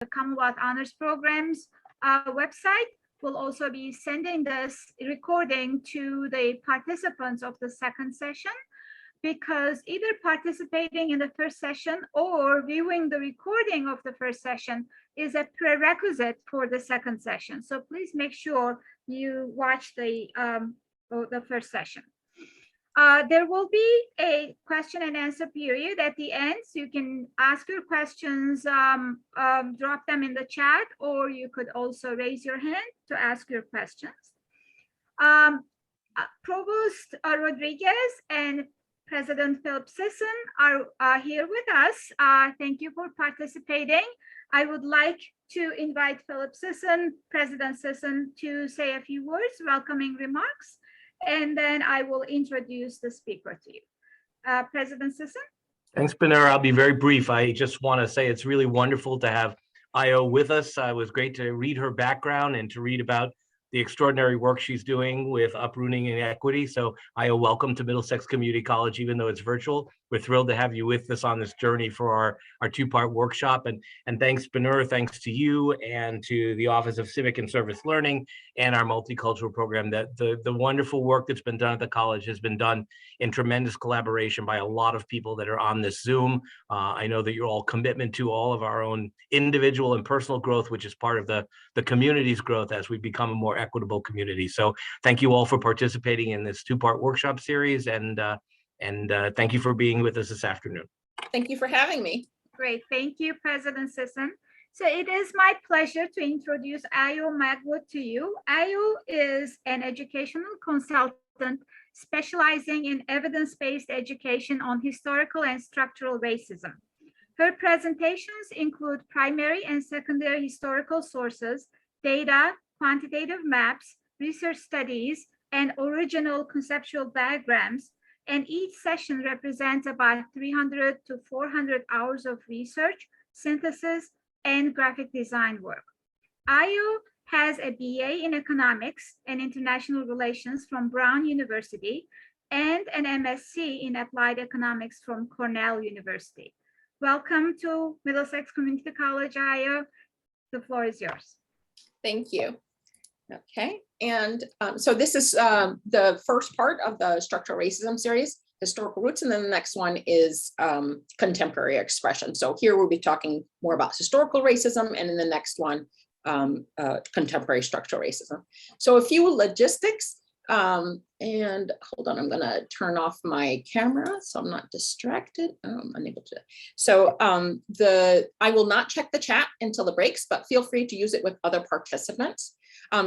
Commonwealth Honors Programs website. We'll also be sending this recording to the participants of the second session, because either participating in the first session or viewing the recording of the first session is a prerequisite for the second session. So please make sure you watch the first session. There will be a question and answer period at the end, so you can ask your questions, drop them in the chat, or you could also raise your hand to ask your questions. Provost Rodriguez and President Philip Sisson are here with us. Thank you for participating. I would like to invite Philip Sisson, President Sisson, to say a few words, welcoming remarks, and then I will introduce the speaker to you. President Sisson? Thanks, Benera. I'll be very brief. I just want to say it's really wonderful to have Io with us. It was great to read her background and to read about the extraordinary work she's doing with uprooting inequity. So Io, welcome to Middlesex Community College, even though it's virtual. We're thrilled to have you with us on this journey for our two-part workshop. And thanks, Benur, thanks to you and to the Office of Civic and Service Learning and our multicultural program, that the wonderful work that's been done at the college has been done in tremendous collaboration by a lot of people that are on this Zoom. I know that you're all commitment to all of our own individual and personal growth, which is part of the community's growth as we become a more equitable community. So thank you all for participating in this two-part workshop series, and thank you for being with us this afternoon. Thank you for having me. Great, thank you, President Sisson. So it is my pleasure to introduce Io Magwood to you. Io is an educational consultant specializing in evidence-based education on historical and structural racism. Her presentations include primary and secondary historical sources, data, quantitative maps, research studies, and original conceptual diagrams, and each session represents about 300 to 400 hours of research, synthesis, and graphic design work. Io has a BA in Economics and International Relations from Brown University and an MSc in Applied Economics from Cornell University. Welcome to Middlesex Community College, Io. The floor is yours. Thank you. Okay, and so this is the first part of the structural racism series, historical roots, and then the next one is contemporary expression. So here we'll be talking more about historical racism, and in the next one, contemporary structural racism. So a few logistics, and hold on, I'm gonna turn off my camera so I'm not distracted. I'm unable to. So I will not check the chat until the breaks, but feel free to use it with other participants.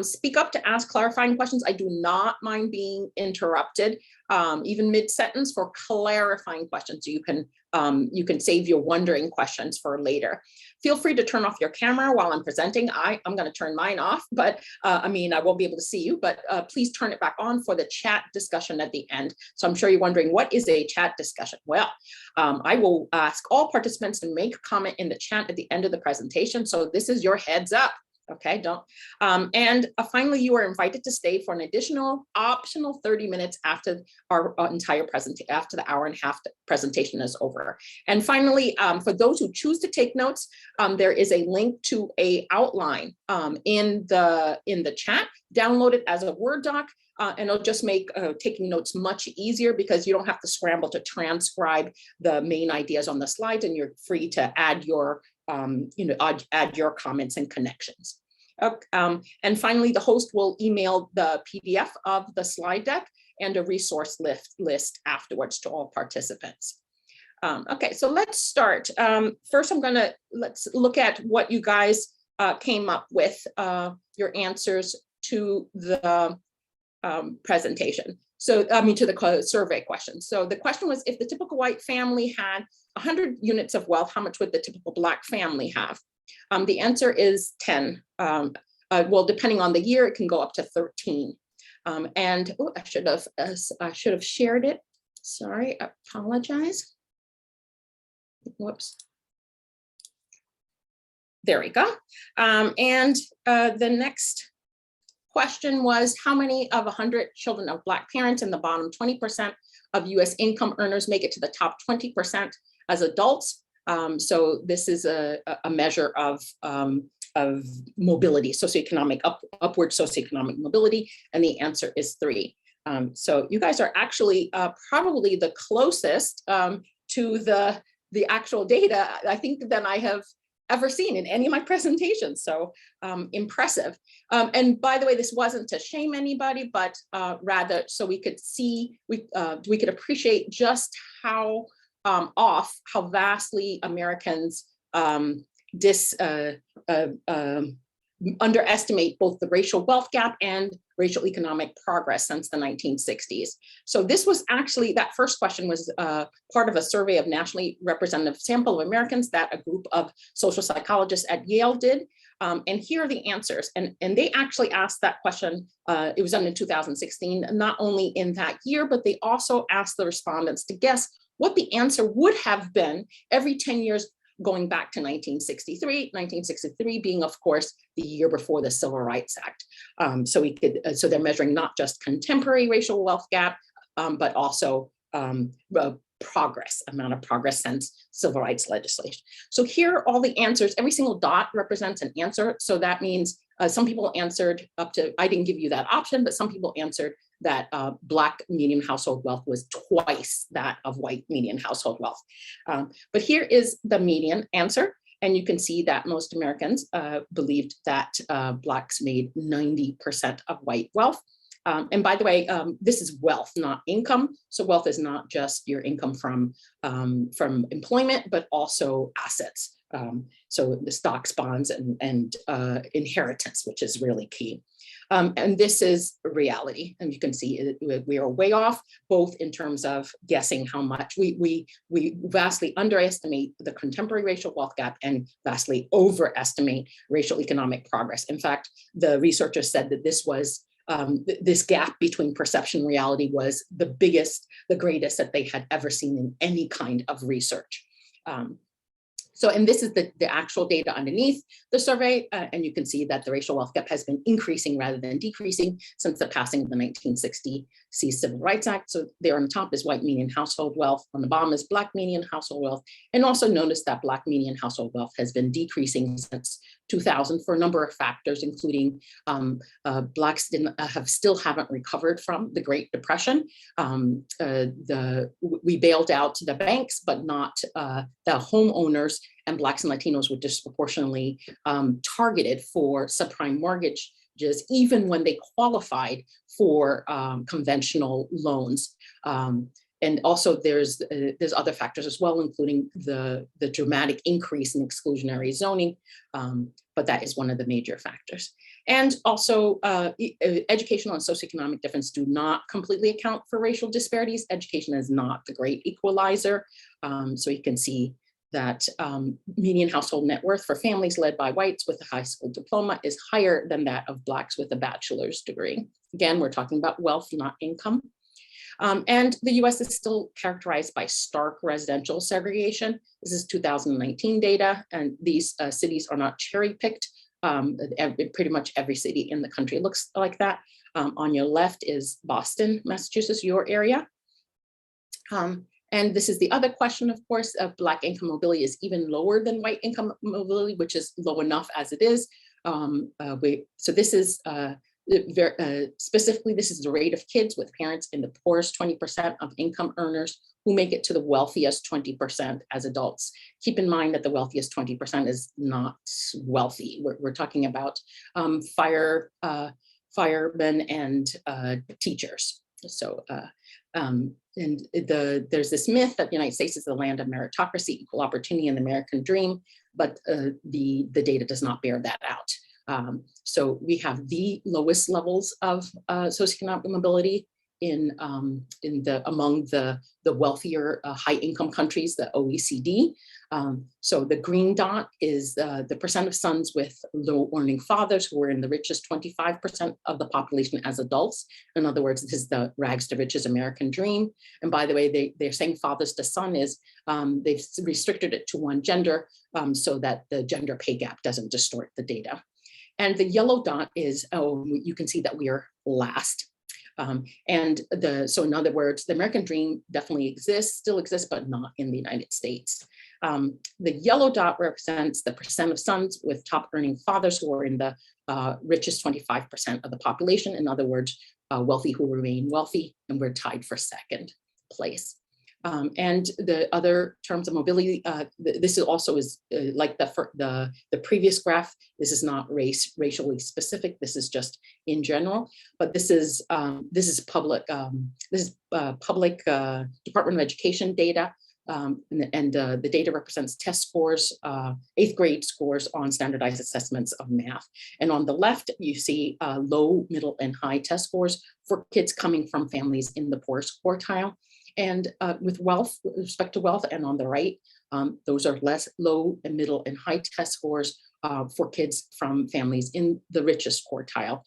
Speak up to ask clarifying questions. I do not mind being interrupted, even mid-sentence, for clarifying questions. You can save your wondering questions for later. Feel free to turn off your camera while I'm presenting. I'm going to turn mine off, but I won't be able to see you, but please turn it back on for the chat discussion at the end. So I'm sure you're wondering, what is a chat discussion? Well, I will ask all participants to make a comment in the chat at the end of the presentation. So this is your heads up. Okay, don't. And finally, you are invited to stay for an additional optional 30 minutes after our entire presentation, after the hour and a half presentation is over. And finally, for those who choose to take notes, there is a link to a outline in the chat. Download it as a Word doc. And it'll just make taking notes much easier, because you don't have to scramble to transcribe the main ideas on the slides, and you're free to add your add your comments and connections. And finally, the host will email the PDF of the slide deck and a resource list afterwards to all participants. Okay, so let's start. First, let's look at what you guys came up with, your answers to the presentation. So, to the survey question. So the question was, if the typical white family had 100 units of wealth, how much would the typical Black family have? The answer is 10. Well, depending on the year, it can go up to 13. And oh, I should have shared it. Sorry, I apologize. Whoops. There we go. And the next question was, how many of 100 children of Black parents in the bottom 20% of US income earners make it to the top 20% as adults? So this is a measure of mobility, socioeconomic, upward socioeconomic mobility, and the answer is 3. So you guys are actually probably the closest to the actual data, I think, than I have ever seen in any of my presentations. So impressive. And by the way, this wasn't to shame anybody, but rather so we could see, we could appreciate just how how vastly Americans underestimate both the racial wealth gap and racial economic progress since the 1960s. So this was actually, that first question was part of a survey of nationally representative sample of Americans that a group of social psychologists at Yale did. And here are the answers. And they actually asked that question, it was done in 2016, not only in that year, but they also asked the respondents to guess what the answer would have been every 10 years going back to 1963 being, of course, the year before the Civil Rights Act. So we could, so they're measuring not just contemporary racial wealth gap, but also progress, amount of progress since civil rights legislation. So here are all the answers. Every single dot represents an answer. So that means some people answered up to, I didn't give you that option, but some people answered that Black median household wealth was twice that of white median household wealth. But here is the median answer. And you can see that most Americans believed that Blacks made 90% of white wealth. And by the way, this is wealth, not income. So wealth is not just your income from employment, but also assets. So the stocks, bonds, and inheritance, which is really key. And this is reality. And you can see we are way off, both in terms of guessing how much we vastly underestimate the contemporary racial wealth gap and vastly overestimate racial economic progress. In fact, the researchers said that this was this gap between perception and reality was the biggest, the greatest that they had ever seen in any kind of research. So, and this is the actual data underneath the survey, and you can see that the racial wealth gap has been increasing rather than decreasing since the passing of the 1960 Civil Rights Act. So there on the top is white median household wealth, on the bottom is Black median household wealth, and also notice that Black median household wealth has been decreasing since 2000 for a number of factors, including Blacks still haven't recovered from the Great Depression. We bailed out the banks, but not the homeowners, and Blacks and Latinos were disproportionately targeted for subprime mortgages, even when they qualified for conventional loans. And also there's other factors as well, including the dramatic increase in exclusionary zoning, but that is one of the major factors. And also educational and socioeconomic difference do not completely account for racial disparities. Education is not the great equalizer. So you can see that median household net worth for families led by whites with a high school diploma is higher than that of Blacks with a bachelor's degree. Again, we're talking about wealth, not income. And the US is still characterized by stark residential segregation. This is 2019 data, and these cities are not cherry-picked. Pretty much every city in the country looks like that. On your left is Boston, Massachusetts, your area. And this is the other question, of course, of Black income mobility is even lower than white income mobility, which is low enough as it is. So this is specifically, this is the rate of kids with parents in the poorest 20% of income earners who make it to the wealthiest 20% as adults. Keep in mind that the wealthiest 20% is not wealthy. We're talking about firemen and teachers. So, there's this myth that the United States is the land of meritocracy, equal opportunity, and the American dream, but the data does not bear that out. So we have the lowest levels of socioeconomic mobility among the wealthier high income countries, the OECD. So the green dot is the percent of sons with low earning fathers who are in the richest 25% of the population as adults. In other words, this is the rags to riches American dream. And by the way, they're saying fathers to son is, they've restricted it to one gender so that the gender pay gap doesn't distort the data. And the yellow dot is, you can see that we are last. So in other words, the American dream definitely exists, still exists, but not in the United States. The yellow dot represents the percent of sons with top earning fathers who are in the richest 25% of the population. In other words, wealthy who remain wealthy, and we're tied for second place. And the other terms of mobility, this is also like the previous graph. This is not racially specific. This is just in general. But this is public Department of Education data. The data represents test scores, 8th grade scores on standardized assessments of math. And on the left, you see low, middle, and high test scores for kids coming from families in the poorest quartile. And with respect to wealth, and on the right, those are low and middle and high test scores for kids from families in the richest quartile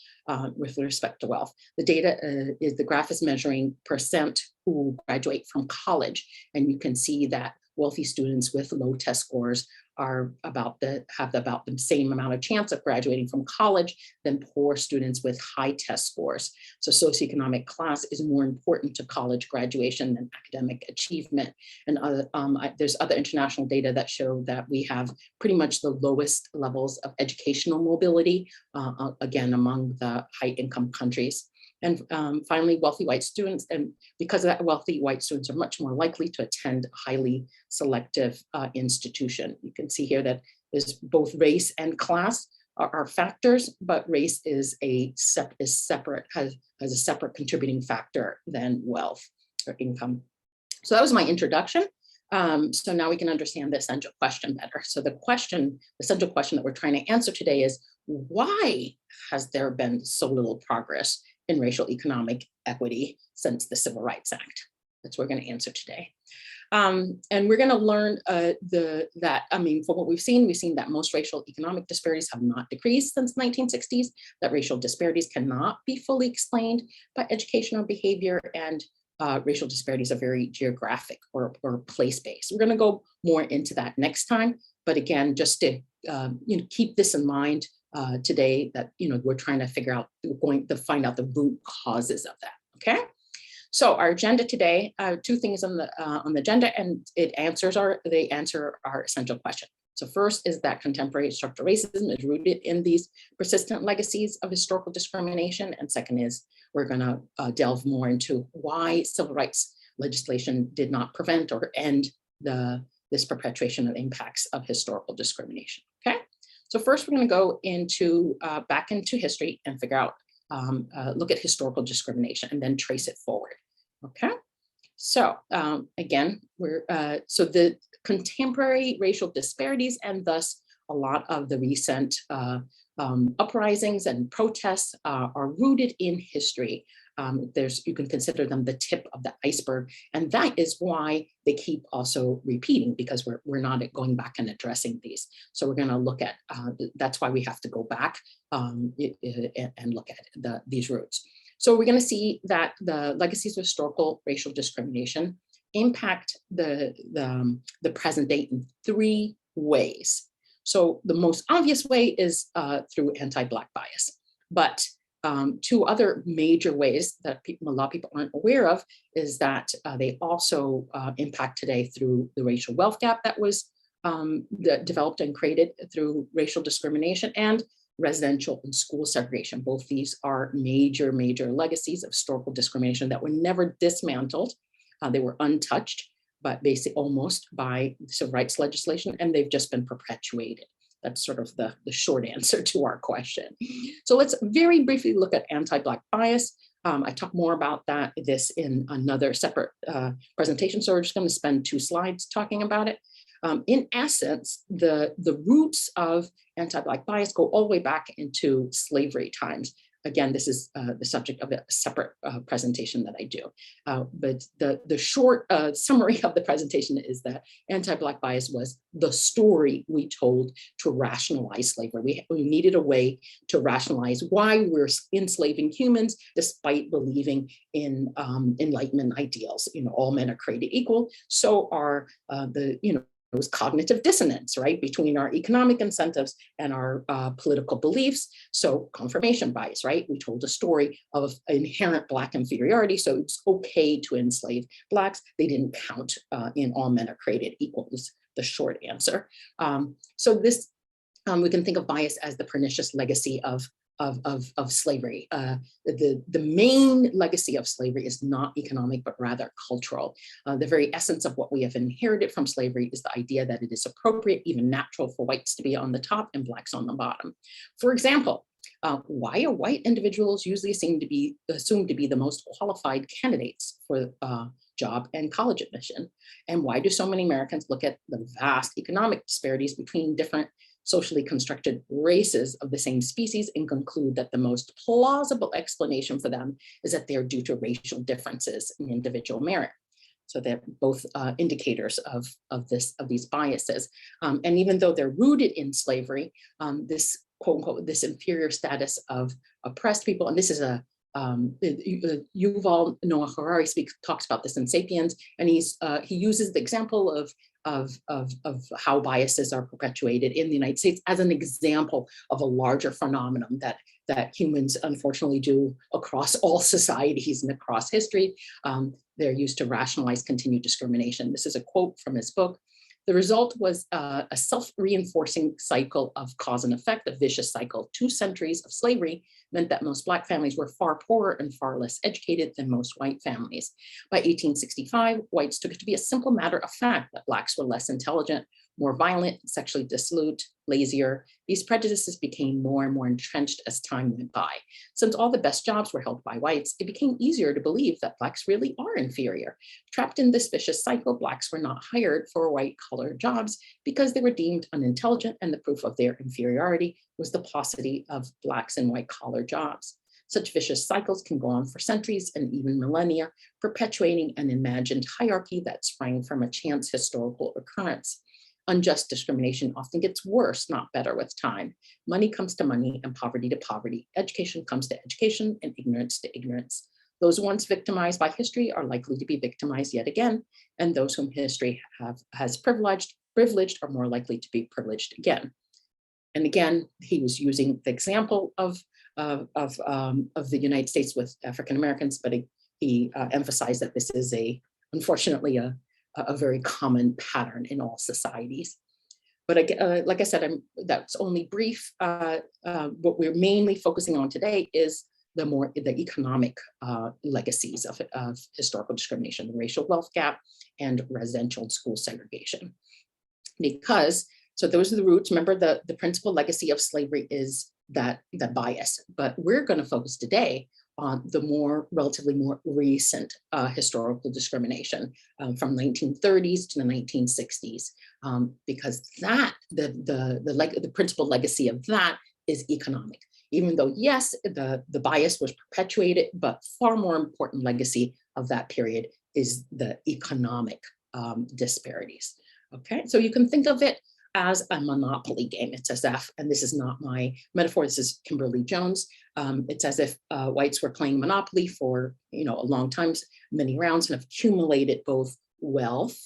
with respect to wealth. The graph is measuring percent who graduate from college, and you can see that wealthy students with low test scores have about the same amount of chance of graduating from college than poor students with high test scores. So socioeconomic class is more important to college graduation than academic achievement. And there's other international data that show that we have pretty much the lowest levels of educational mobility, again, among the high income countries. And finally, wealthy white students, and because of that, wealthy white students are much more likely to attend a highly selective institution. You can see here that there's both race and class are factors, but race is separate, has a separate contributing factor than wealth or income. So that was my introduction. So now we can understand the essential question better. So the essential question that we're trying to answer today is, why has there been so little progress in racial economic equity since the Civil Rights Act? That's what we're going to answer today. And we're going to learn from what we've seen that most racial economic disparities have not decreased since the 1960s, that racial disparities cannot be fully explained by educational behavior, and racial disparities are very geographic or place-based. We're going to go more into that next time. But again, just to keep this in mind today, that we're trying to figure out, we're going to find out the root causes of that. Okay. So our agenda today, two things on the agenda, and they answer our essential question. So first is that contemporary structural racism is rooted in these persistent legacies of historical discrimination. And second is we're going to delve more into why civil rights legislation did not prevent or end this perpetration of impacts of historical discrimination. Okay. So first we're going to go into back into history and figure out, look at historical discrimination and then trace it forward. Okay. So again, so the contemporary racial disparities, and thus a lot of the recent uprisings and protests are rooted in history. You can consider them the tip of the iceberg, and that is why they keep also repeating, because we're not going back and addressing these. So we're going to look at that's why we have to go back and look at these roots. So we're going to see that the legacies of historical racial discrimination impact the present day in three ways. So the most obvious way is through anti-Black bias, but two other major ways that a lot of people aren't aware of is that they also impact today through the racial wealth gap that was developed and created through racial discrimination, and residential and school segregation. Both these are major legacies of historical discrimination that were never dismantled. They were untouched, but basically almost by civil rights legislation, and they've just been perpetuated. That's sort of the short answer to our question. So let's very briefly look at anti-Black bias. I talk more about this in another separate presentation, so we're just going to spend 2 slides talking about it. In essence, the roots of anti-Black bias go all the way back into slavery times. Again, this is the subject of a separate presentation that I do. But the short summary of the presentation is that anti-Black bias was the story we told to rationalize slavery. We needed a way to rationalize why we're enslaving humans despite believing in Enlightenment ideals. All men are created equal. So are it was cognitive dissonance, right, between our economic incentives and our political beliefs. So confirmation bias, right? We told a story of inherent Black inferiority, so it's okay to enslave Blacks. They didn't count in all men are created equal. It was the short answer. So this, we can think of bias as the pernicious legacy of slavery. The main legacy of slavery is not economic, but rather cultural. The very essence of what we have inherited from slavery is the idea that it is appropriate, even natural, for whites to be on the top and blacks on the bottom. For example, why are white individuals usually assumed to be the most qualified candidates for job and college admission? And why do so many Americans look at the vast economic disparities between different socially constructed races of the same species and conclude that the most plausible explanation for them is that they're due to racial differences in individual merit? So they're both indicators of these biases. And even though they're rooted in slavery, this quote unquote, this inferior status of oppressed people, and this is a Yuval Noah Harari talks about this in *Sapiens*, and he uses the example of how biases are perpetuated in the United States as an example of a larger phenomenon that humans unfortunately do across all societies and across history. They're used to rationalize continued discrimination. This is a quote from his book. The result was a self-reinforcing cycle of cause and effect, a vicious cycle. 2 centuries of slavery meant that most Black families were far poorer and far less educated than most white families. By 1865, whites took it to be a simple matter of fact that Blacks were less intelligent, more violent, sexually dissolute, lazier. These prejudices became more and more entrenched as time went by. Since all the best jobs were held by whites, it became easier to believe that Blacks really are inferior. Trapped in this vicious cycle, Blacks were not hired for white-collar jobs because they were deemed unintelligent, and the proof of their inferiority was the paucity of Blacks in white-collar jobs. Such vicious cycles can go on for centuries and even millennia, perpetuating an imagined hierarchy that sprang from a chance historical occurrence. Unjust discrimination often gets worse, not better, with time. Money comes to money and poverty to poverty. Education comes to education and ignorance to ignorance. Those once victimized by history are likely to be victimized yet again, and those whom history has privileged are more likely to be privileged again. And again, he was using the example of the United States with African Americans, but he emphasized that this is unfortunately a very common pattern in all societies. But like I said, that's only brief. What we're mainly focusing on today is the economic legacies of historical discrimination, the racial wealth gap and residential and school segregation. So those are the roots. Remember, the principal legacy of slavery is the bias, but we're going to focus today on the relatively more recent historical discrimination from 1930s to the 1960s, because the principal legacy of that is economic. Even though, yes, the bias was perpetuated, but far more important legacy of that period is the economic disparities. Okay, so you can think of it as a monopoly game. It's as if, and this is not my metaphor, this is Kimberly Jones. It's as if whites were playing Monopoly for a long time, many rounds, and have accumulated both wealth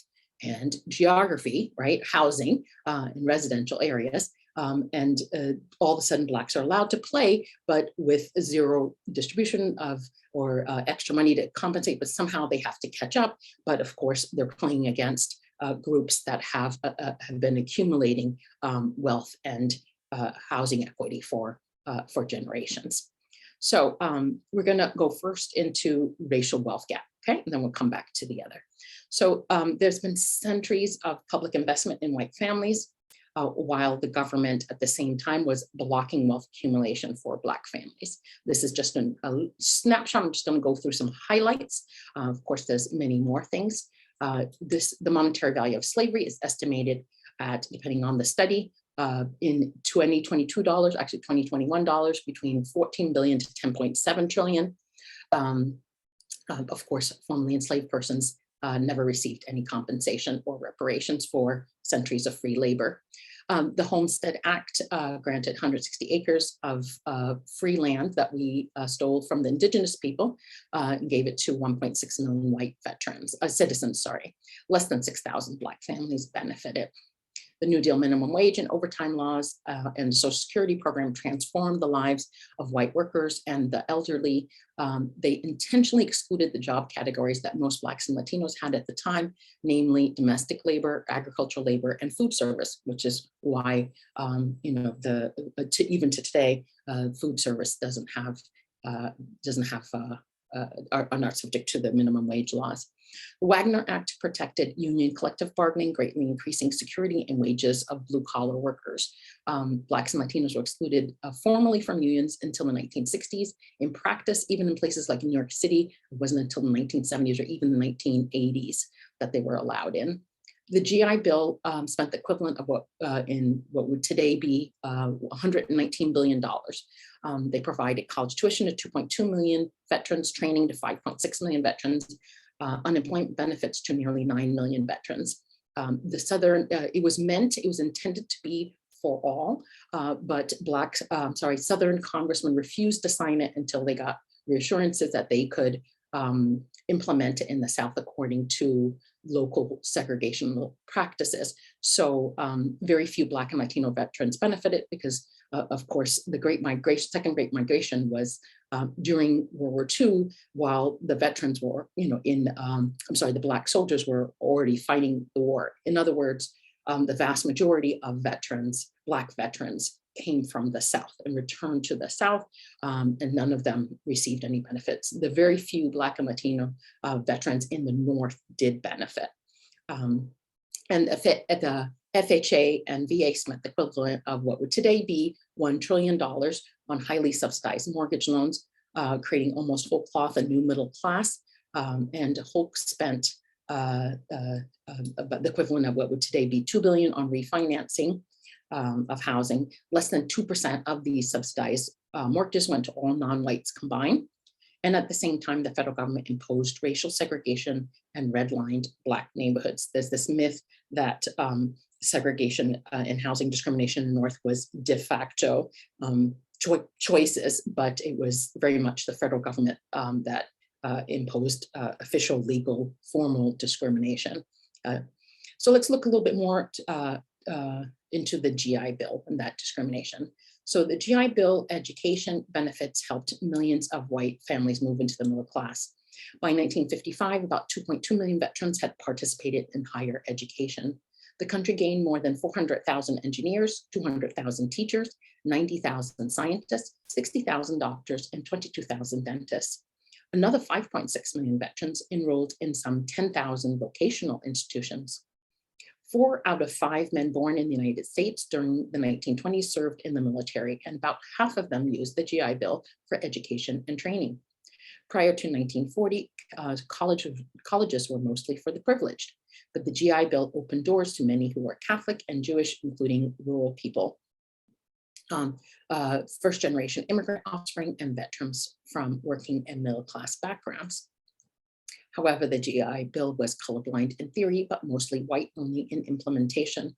and geography, right, housing in residential areas. And all of a sudden Blacks are allowed to play, but with zero distribution or extra money to compensate, but somehow they have to catch up. But of course, they're playing against groups that have been accumulating wealth and housing equity for generations. So we're going to go first into racial wealth gap, okay? And then we'll come back to the other. So there's been centuries of public investment in white families, while the government at the same time was blocking wealth accumulation for Black families. This is just a snapshot. I'm just going to go through some highlights. Of course, there's many more things. The monetary value of slavery is estimated at, depending on the study, in 2022 dollars, actually 2021 dollars, between 14 billion to 10.7 trillion. Of course, formerly enslaved persons never received any compensation or reparations for centuries of free labor. The Homestead Act granted 160 acres of free land that we stole from the indigenous people, and gave it to 1.6 million white citizens, sorry. Less than 6,000 Black families benefited. The New Deal minimum wage and overtime laws and the Social Security program transformed the lives of white workers and the elderly. They intentionally excluded the job categories that most Blacks and Latinos had at the time, namely domestic labor, agricultural labor, and food service, which is why, even to today, food service are not subject to the minimum wage laws. The Wagner Act protected union collective bargaining, greatly increasing security and wages of blue-collar workers. Blacks and Latinos were excluded formally from unions until the 1960s. In practice, even in places like New York City, it wasn't until the 1970s or even the 1980s that they were allowed in. The GI Bill spent the equivalent of what would today be $119 billion. They provided college tuition to 2.2 million veterans, training to 5.6 million veterans, unemployment benefits to nearly 9 million veterans. It was intended to be for all, but Southern congressmen refused to sign it until they got reassurances that they could implement it in the South according to local segregational practices. So very few Black and Latino veterans benefited because, of course, the second Great Migration was during World War II, while the veterans were, the Black soldiers were already fighting the war. In other words, the vast majority of Black veterans came from the South and returned to the South, and none of them received any benefits. The very few Black and Latino veterans in the North did benefit. And the FHA and VA spent the equivalent of what would today be $1 trillion on highly subsidized mortgage loans, creating almost whole cloth a new middle class. And Holk spent about the equivalent of what would today be $2 billion on refinancing of housing. Less than 2% of these subsidized mortgages went to all non-whites combined. And at the same time, the federal government imposed racial segregation and redlined Black neighborhoods. There's this myth that segregation and housing discrimination in the North was de facto choices, but it was very much the federal government that imposed official, legal, formal discrimination. So let's look a little bit more into the GI Bill and that discrimination. So the GI Bill education benefits helped millions of white families move into the middle class. By 1955, about 2.2 million veterans had participated in higher education. The country gained more than 400,000 engineers, 200,000 teachers, 90,000 scientists, 60,000 doctors, and 22,000 dentists. Another 5.6 million veterans enrolled in some 10,000 vocational institutions. 4 out of 5 men born in the United States during the 1920s served in the military, and about half of them used the GI Bill for education and training. Prior to 1940, colleges were mostly for the privileged, but the GI Bill opened doors to many who were Catholic and Jewish, including rural people, first-generation immigrant offspring, and veterans from working and middle-class backgrounds. However, the GI Bill was colorblind in theory, but mostly white only in implementation.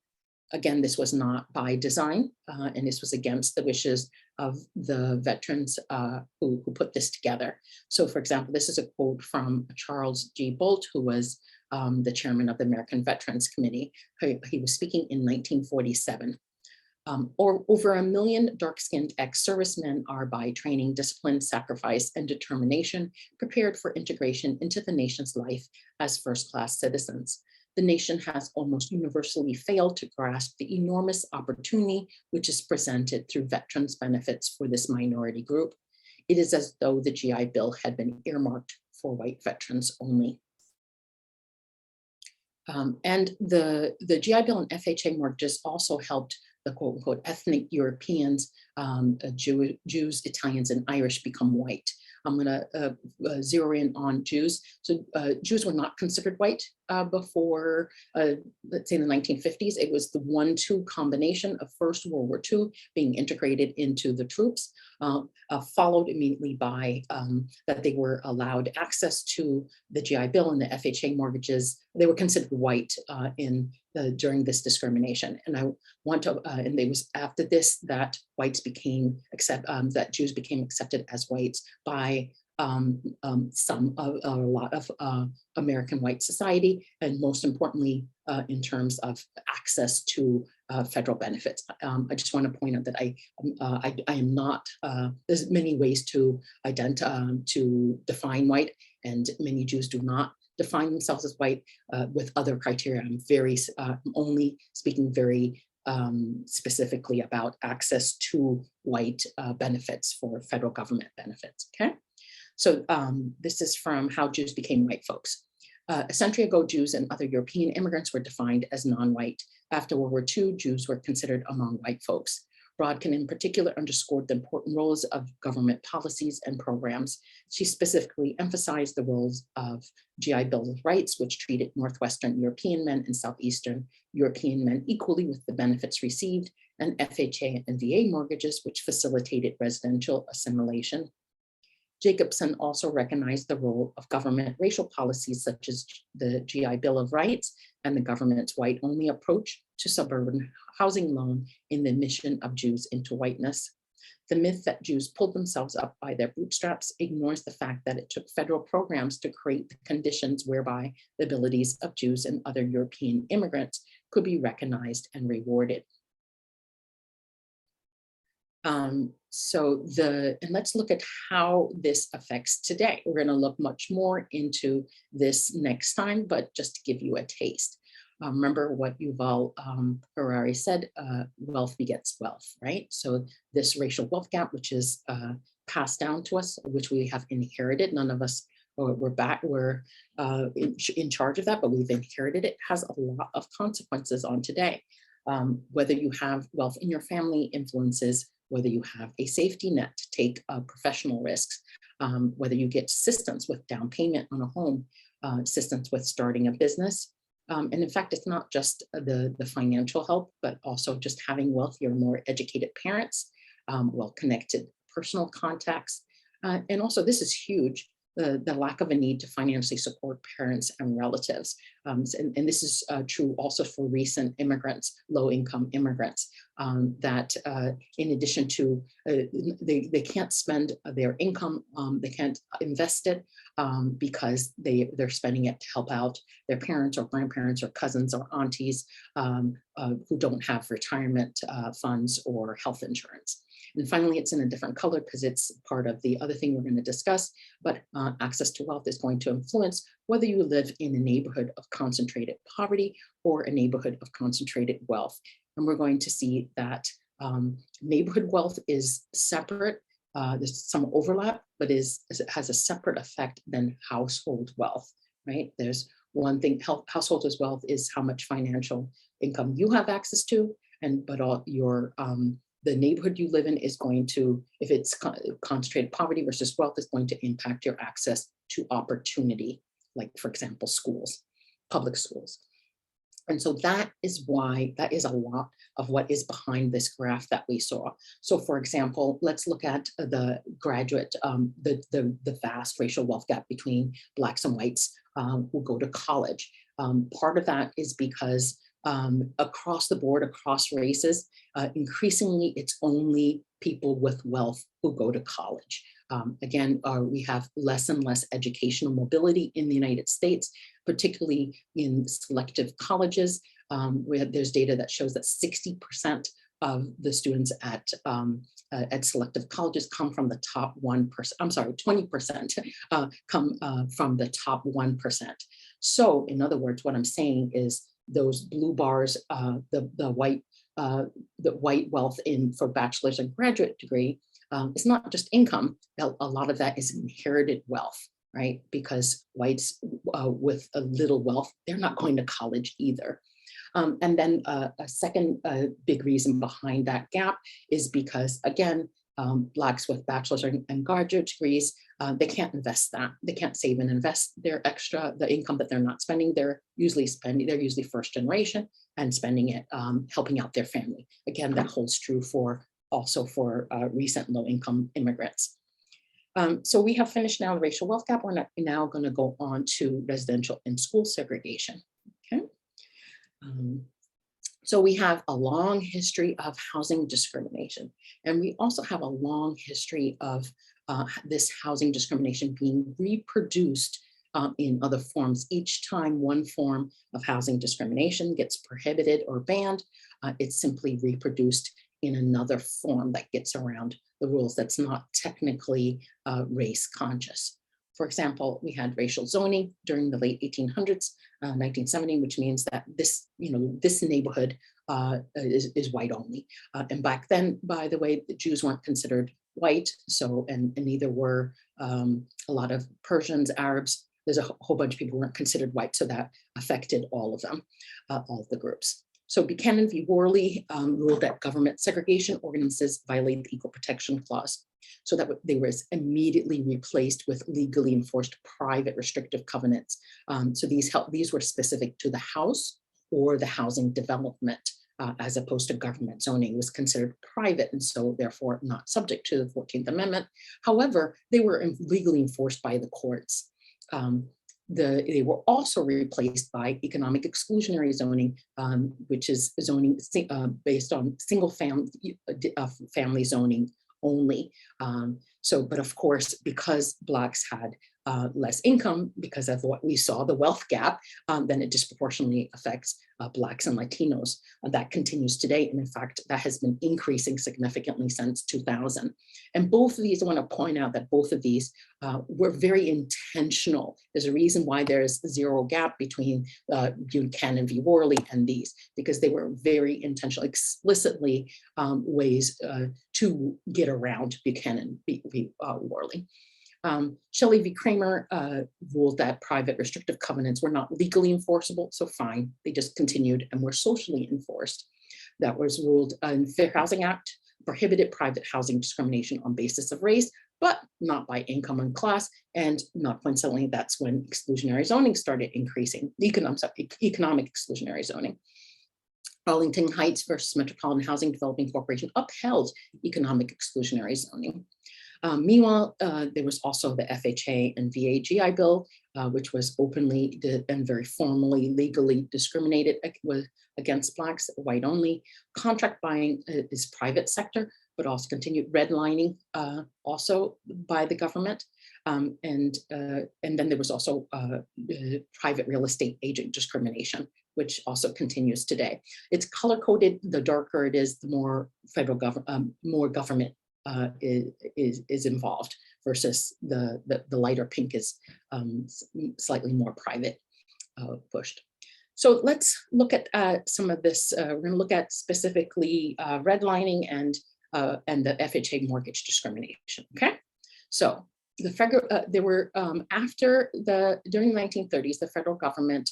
Again, this was not by design, and this was against the wishes of the veterans who put this together. So for example, this is a quote from Charles G. Bolt, who was the chairman of the American Veterans Committee. He was speaking in 1947. Over 1 million dark-skinned ex-servicemen are by training, discipline, sacrifice, and determination prepared for integration into the nation's life as first-class citizens. The nation has almost universally failed to grasp the enormous opportunity which is presented through veterans' benefits for this minority group. It is as though the GI Bill had been earmarked for white veterans only. And the GI Bill and FHA mortgages also helped the quote unquote ethnic Europeans, Jews, Italians, and Irish become white. I'm gonna zero in on Jews. So Jews were not considered white before, let's say in the 1950s. It was the 1-2 combination of First World War II being integrated into the troops, followed immediately by that they were allowed access to the GI Bill and the FHA mortgages. They were considered white during this discrimination. And I want to, and it was after this that whites became that Jews became accepted as whites by a lot of American white society, and most importantly, in terms of access to federal benefits. I just want to point out that I am not, there's many ways to define white, and many Jews do not define themselves as white with other criteria. I'm only speaking very specifically about access to white benefits for federal government benefits, okay? So this is from How Jews Became White Folks. A century ago, Jews and other European immigrants were defined as non-white. After World War II, Jews were considered among white folks. Brodkin in particular underscored the important roles of government policies and programs. She specifically emphasized the roles of GI Bill of Rights, which treated Northwestern European men and Southeastern European men equally with the benefits received, and FHA and VA mortgages, which facilitated residential assimilation. Jacobson also recognized the role of government racial policies such as the GI Bill of Rights and the government's white-only approach to suburban housing loan in the admission of Jews into whiteness. The myth that Jews pulled themselves up by their bootstraps ignores the fact that it took federal programs to create the conditions whereby the abilities of Jews and other European immigrants could be recognized and rewarded. And let's look at how this affects today. We're going to look much more into this next time, but just to give you a taste. Remember what Yuval Harari said, wealth begets wealth, right? So this racial wealth gap, which is passed down to us, which we have inherited, none of us we're in charge of that, but we've inherited it, has a lot of consequences on today. Whether you have wealth in your family influences whether you have a safety net to take professional risks, whether you get assistance with down payment on a home, assistance with starting a business. And in fact, it's not just the financial help, but also just having wealthier, more educated parents, well-connected personal contacts. And also, this is huge, the lack of a need to financially support parents and relatives. And this is true also for recent immigrants, low-income immigrants, that in addition to, they can't spend their income, they can't invest it because they're spending it to help out their parents or grandparents or cousins or aunties who don't have retirement funds or health insurance. And finally, it's in a different color because it's part of the other thing we're going to discuss, but access to wealth is going to influence whether you live in a neighborhood of concentrated poverty or a neighborhood of concentrated wealth. And we're going to see that neighborhood wealth is separate. There's some overlap, but it has a separate effect than household wealth, right? There's one thing, household wealth is how much financial income you have access to, but all your the neighborhood you live in is going to, if it's concentrated poverty versus wealth, is going to impact your access to opportunity, like for example, schools, public schools. And so that is why, that is a lot of what is behind this graph that we saw. So for example, let's look at the graduate, the vast racial wealth gap between Blacks and whites who go to college. Part of that is because across the board, across races, increasingly it's only people with wealth who go to college. Again, we have less and less educational mobility in the United States, particularly in selective colleges. There's data that shows that 60% of the students at selective colleges come from the top 1%. I'm sorry, 20% come from the top 1%. So in other words, what I'm saying is those blue bars, the white wealth for bachelor's and graduate degree, it's not just income. A lot of that is inherited wealth, right? Because whites with a little wealth, they're not going to college either. And then a second big reason behind that gap is because, again, Blacks with bachelor's and graduate degrees, they can't invest that. They can't save and invest their the income that they're not spending. They're usually first generation and spending it, helping out their family. Again, that holds true also for recent low-income immigrants. So we have finished now the racial wealth gap. We're now going to go on to residential and school segregation. Okay. So we have a long history of housing discrimination, and we also have a long history of this housing discrimination being reproduced in other forms. Each time one form of housing discrimination gets prohibited or banned, it's simply reproduced in another form that gets around the rules that's not technically race conscious. For example, we had racial zoning during the late 1800s, 1970, which means that this, this neighborhood is white only. And back then, by the way, the Jews weren't considered white, so and neither were a lot of Persians, Arabs. There's a whole bunch of people who weren't considered white, so that affected all of them, all of the groups. So Buchanan v. Worley ruled that government segregation ordinances violate the Equal Protection Clause, so that they were immediately replaced with legally enforced private restrictive covenants. So these were specific to the house or the housing development, as opposed to government zoning. Was considered private and so therefore not subject to the 14th Amendment. However, they were legally enforced by the courts. They were also replaced by economic exclusionary zoning, which is zoning based on single family zoning only. But of course, because Blacks had less income because of what we saw, the wealth gap, then it disproportionately affects Blacks and Latinos. That continues today. And in fact, that has been increasing significantly since 2000. And both of these, I want to point out that both of these were very intentional. There's a reason why there's zero gap between Buchanan v. Worley and these, because they were very intentional, explicitly ways to get around Buchanan v. Worley. Shelley v. Kramer ruled that private restrictive covenants were not legally enforceable, so fine, they just continued and were socially enforced. That was ruled in Fair Housing Act, prohibited private housing discrimination on basis of race, but not by income and class, and not coincidentally, that's when exclusionary zoning started increasing, economic exclusionary zoning. Arlington Heights versus Metropolitan Housing Development Corporation upheld economic exclusionary zoning. Meanwhile, there was also the FHA and VA GI Bill, which was openly and very formally legally discriminated against Blacks, white only. Contract buying is private sector, but also continued redlining also by the government. And then there was also private real estate agent discrimination, which also continues today. It's color coded. The darker it is, the more federal government, more government is involved, versus the lighter pink is slightly more private pushed. So let's look at some of this. We're going to look at specifically redlining and the FHA mortgage discrimination. Okay, so the federal there were during the 1930s, the federal government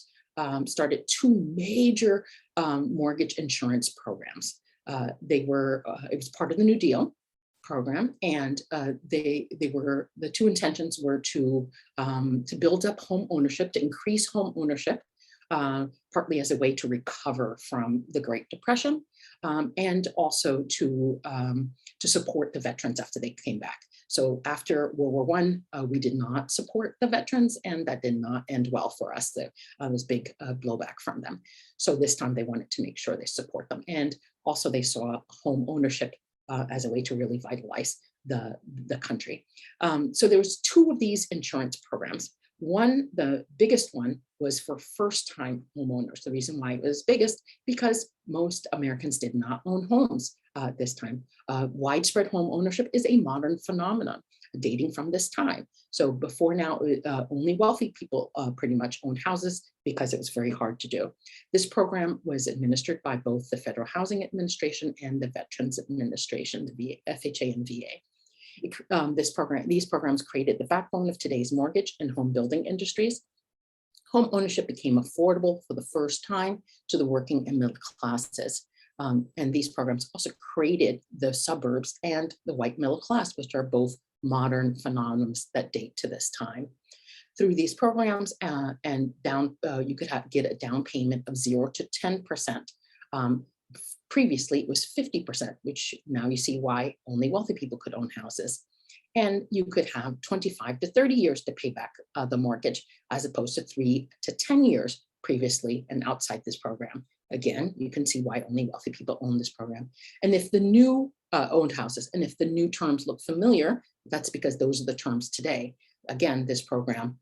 started two major mortgage insurance programs. It was part of the New Deal program, and the two intentions were to build up home ownership, to increase home ownership, partly as a way to recover from the Great Depression, and also to support the veterans after they came back. So after World War I, we did not support the veterans, and that did not end well for us. There was big blowback from them. So this time they wanted to make sure they support them. And also they saw home ownership as a way to really vitalize the country. So there was two of these insurance programs. One, the biggest one, was for first-time homeowners. The reason why it was biggest, because most Americans did not own homes this time. Widespread home ownership is a modern phenomenon dating from this time. So before now, only wealthy people pretty much owned houses because it was very hard to do. This program was administered by both the Federal Housing Administration and the Veterans Administration, the FHA and VA. These programs created the backbone of today's mortgage and home building industries. Home ownership became affordable for the first time to the working and middle classes. And these programs also created the suburbs and the white middle class, which are both modern phenomena that date to this time. Through these programs, you could get a down payment of 0 to 10%. Previously, it was 50%, which now you see why only wealthy people could own houses. And you could have 25 to 30 years to pay back the mortgage, as opposed to 3 to 10 years previously and outside this program. Again, you can see why only wealthy people own this program. And if the new owned houses, and if the new terms look familiar, that's because those are the terms today. Again, this program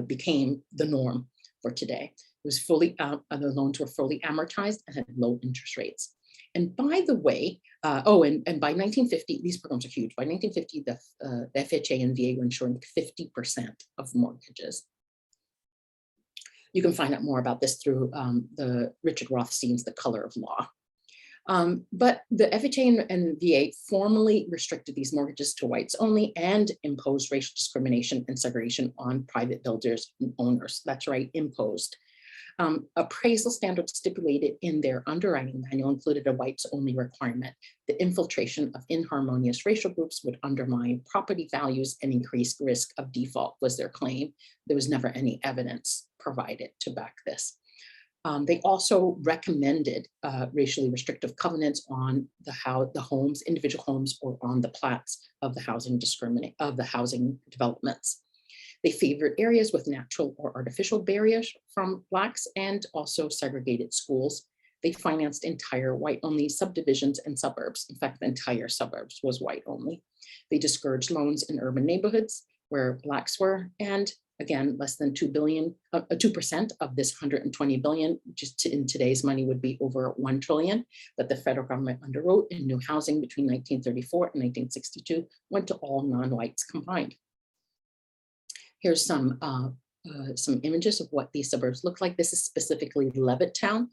became the norm for today. It was fully, the loans were fully amortized and had low interest rates. And by the way, and by 1950, these programs are huge. By 1950, the FHA and VA were insuring 50% of mortgages. You can find out more about this through the Richard Rothstein's The Color of Law. But the FHA and VA formally restricted these mortgages to whites only and imposed racial discrimination and segregation on private builders and owners. That's right, imposed. Appraisal standards stipulated in their underwriting manual included a whites only requirement. The infiltration of inharmonious racial groups would undermine property values and increase risk of default, was their claim. There was never any evidence provided to back this. They also recommended racially restrictive covenants on the homes, individual homes, or on the plats of the housing developments. They favored areas with natural or artificial barriers from Blacks and also segregated schools. They financed entire white-only subdivisions and suburbs. In fact, the entire suburbs was white-only. They discouraged loans in urban neighborhoods where Blacks were, and again, less than 2% of this 120 billion, just in today's money would be over 1 trillion, that the federal government underwrote in new housing between 1934 and 1962 went to all non-whites combined. Here's some images of what these suburbs look like. This is specifically Levittown,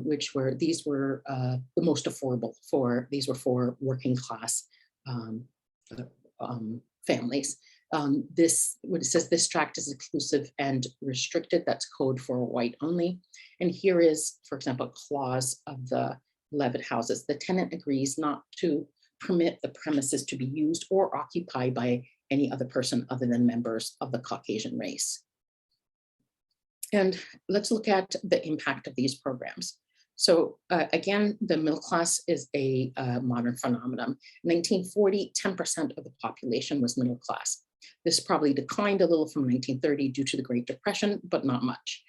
these were the most affordable these were for working class families. What it says, this tract is exclusive and restricted. That's code for white only. And here is, for example, a clause of the Levitt houses. The tenant agrees not to permit the premises to be used or occupied by any other person other than members of the Caucasian race. And let's look at the impact of these programs. So again, the middle class is a modern phenomenon. In 1940, 10% of the population was middle class. This probably declined a little from 1930 due to the Great Depression, but not much.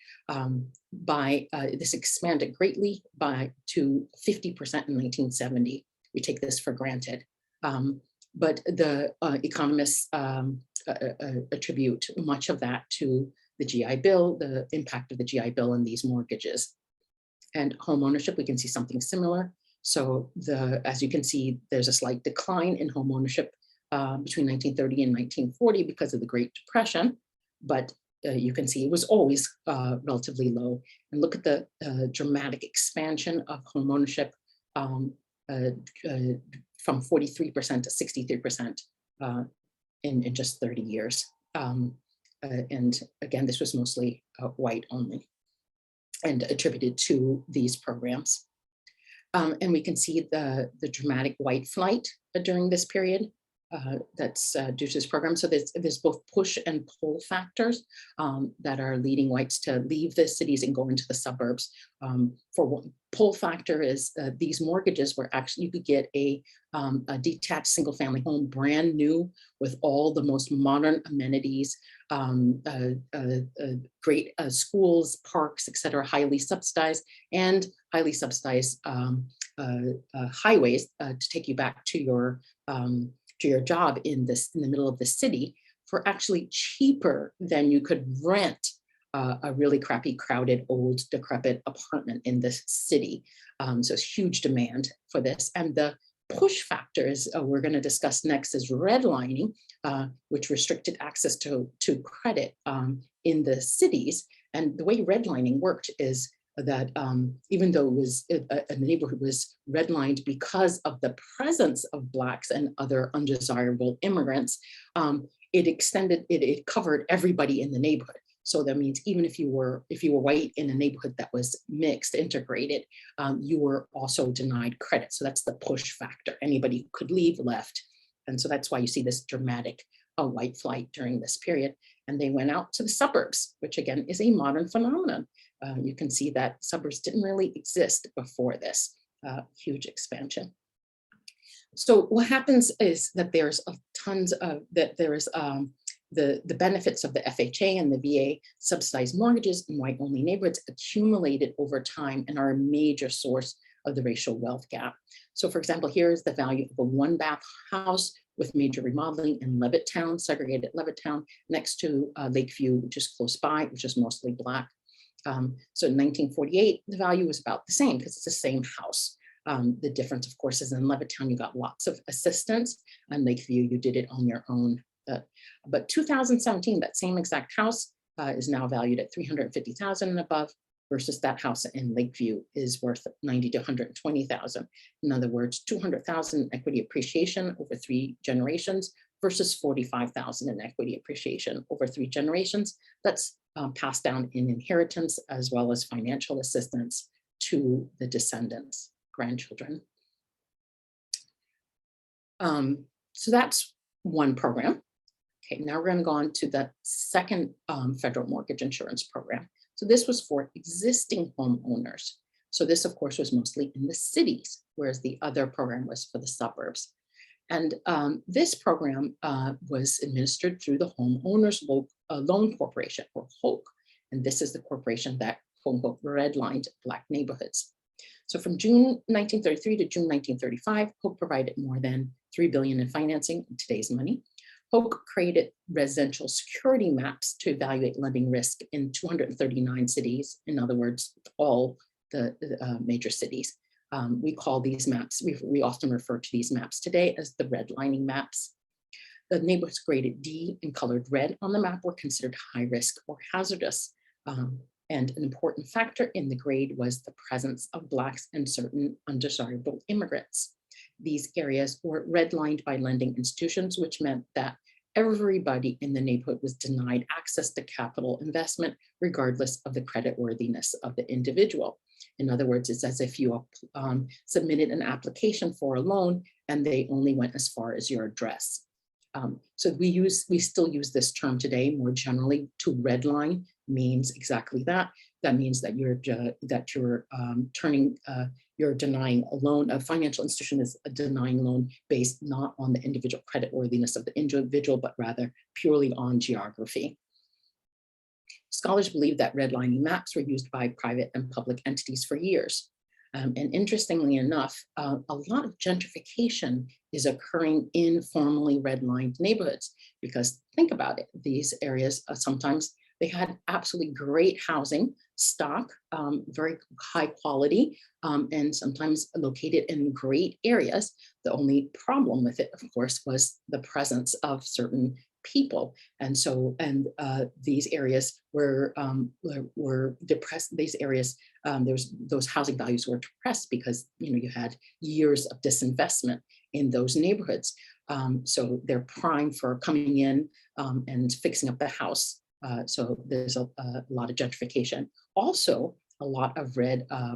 This expanded greatly to 50% in 1970. We take this for granted. But the economists attribute much of that to the GI Bill, the impact of the GI Bill on these mortgages. And home ownership, we can see something similar. So as you can see, there's a slight decline in home ownership between 1930 and 1940 because of the Great Depression, but you can see it was always relatively low. And look at the dramatic expansion of home ownership from 43% to 63% in just 30 years. And again, this was mostly white only and attributed to these programs. And we can see the dramatic white flight during this period. That's due to this program. So there's both push and pull factors that are leading whites to leave the cities and go into the suburbs. For one, pull factor is these mortgages were actually, you could get a detached single family home, brand new, with all the most modern amenities, great schools, parks, et cetera, highly subsidized, and highly subsidized highways to take you back to your job in the middle of the city for actually cheaper than you could rent a really crappy, crowded, old, decrepit apartment in this city. So it's huge demand for this. And the push factors we're going to discuss next is redlining, which restricted access to credit in the cities. And the way redlining worked is that even though it was a neighborhood was redlined because of the presence of Blacks and other undesirable immigrants, it covered everybody in the neighborhood. So that means even if you were white in a neighborhood that was mixed, integrated, you were also denied credit. So that's the push factor. Anybody who could leave left. And so that's why you see this dramatic white flight during this period. And they went out to the suburbs, which again is a modern phenomenon. You can see that suburbs didn't really exist before this huge expansion. So what happens is that there's the benefits of the FHA and the VA subsidized mortgages in white-only neighborhoods accumulated over time and are a major source of the racial wealth gap. So for example, here is the value of a one-bath house with major remodeling in Levittown, segregated Levittown, next to Lakeview, which is close by, which is mostly Black. So in 1948, the value was about the same because it's the same house. The difference, of course, is in Levittown, you got lots of assistance. And Lakeview, you did it on your own. But 2017, that same exact house is now valued at $350,000 and above, versus that house in Lakeview is worth $90,000 to $120,000. In other words, $200,000 equity appreciation over 3 generations versus $45,000 in equity appreciation over 3 generations. That's passed down in inheritance as well as financial assistance to the descendants, grandchildren. So that's one program. Okay, now we're going to go on to the second federal mortgage insurance program. So this was for existing homeowners. So this, of course, was mostly in the cities, whereas the other program was for the suburbs. And this program was administered through the Homeowners Loan Corporation, or HOLC. And this is the corporation that, quote unquote, redlined Black neighborhoods. So from June 1933 to June 1935, HOLC provided more than $3 billion in financing in today's money. HOLC created residential security maps to evaluate lending risk in 239 cities. In other words, all the major cities. We call these maps, we often refer to these maps today as the redlining maps. The neighborhoods graded D and colored red on the map were considered high risk or hazardous. And an important factor in the grade was the presence of Blacks and certain undesirable immigrants. These areas were redlined by lending institutions, which meant that everybody in the neighborhood was denied access to capital investment, regardless of the creditworthiness of the individual. In other words, it's as if you submitted an application for a loan and they only went as far as your address. So we still use this term today more generally. To redline means exactly that. That means that you're denying a loan. A financial institution is denying a loan based not on the individual creditworthiness of the individual, but rather purely on geography. Scholars believe that redlining maps were used by private and public entities for years. And interestingly enough, a lot of gentrification is occurring in formerly redlined neighborhoods, because think about it, these areas sometimes they had absolutely great housing stock, very high quality, and sometimes located in great areas. The only problem with it, of course, was the presence of certain people. And so, these areas were depressed. These areas, those housing values were depressed because you had years of disinvestment in those neighborhoods. So they're primed for coming in and fixing up the house. So there's a lot of gentrification. Also, a lot of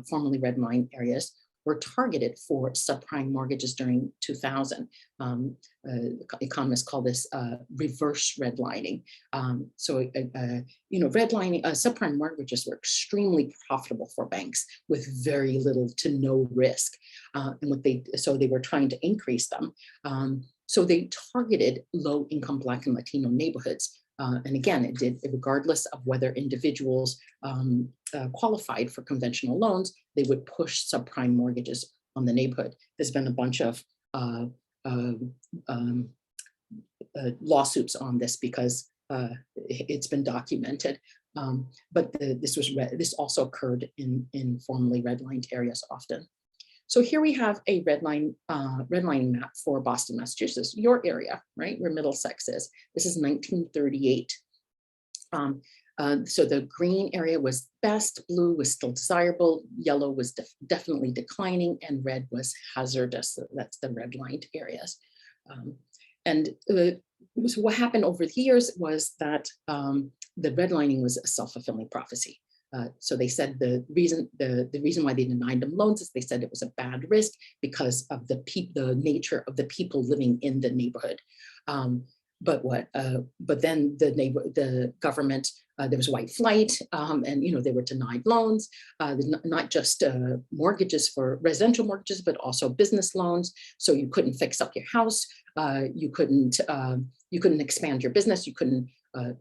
formerly redlined areas were targeted for subprime mortgages during 2000. Economists call this reverse redlining. Redlining, subprime mortgages were extremely profitable for banks with very little to no risk. So they were trying to increase them. So they targeted low-income Black and Latino neighborhoods. And again, it did, regardless of whether individuals qualified for conventional loans, they would push subprime mortgages on the neighborhood. There's been a bunch of lawsuits on this because it's been documented. But this also occurred in formerly redlined areas often. So here we have a redlining map for Boston, Massachusetts, your area, right, where Middlesex is. This is 1938. So the green area was best, blue was still desirable, yellow was definitely declining, and red was hazardous. So that's the redlined areas. So what happened over the years was that the redlining was a self-fulfilling prophecy. So they said the reason why they denied them loans is they said it was a bad risk because of the nature of the people living in the neighborhood. But then the government, there was white flight, and they were denied loans, not just mortgages for residential mortgages, but also business loans. So you couldn't fix up your house, you couldn't you couldn't expand your business, you couldn't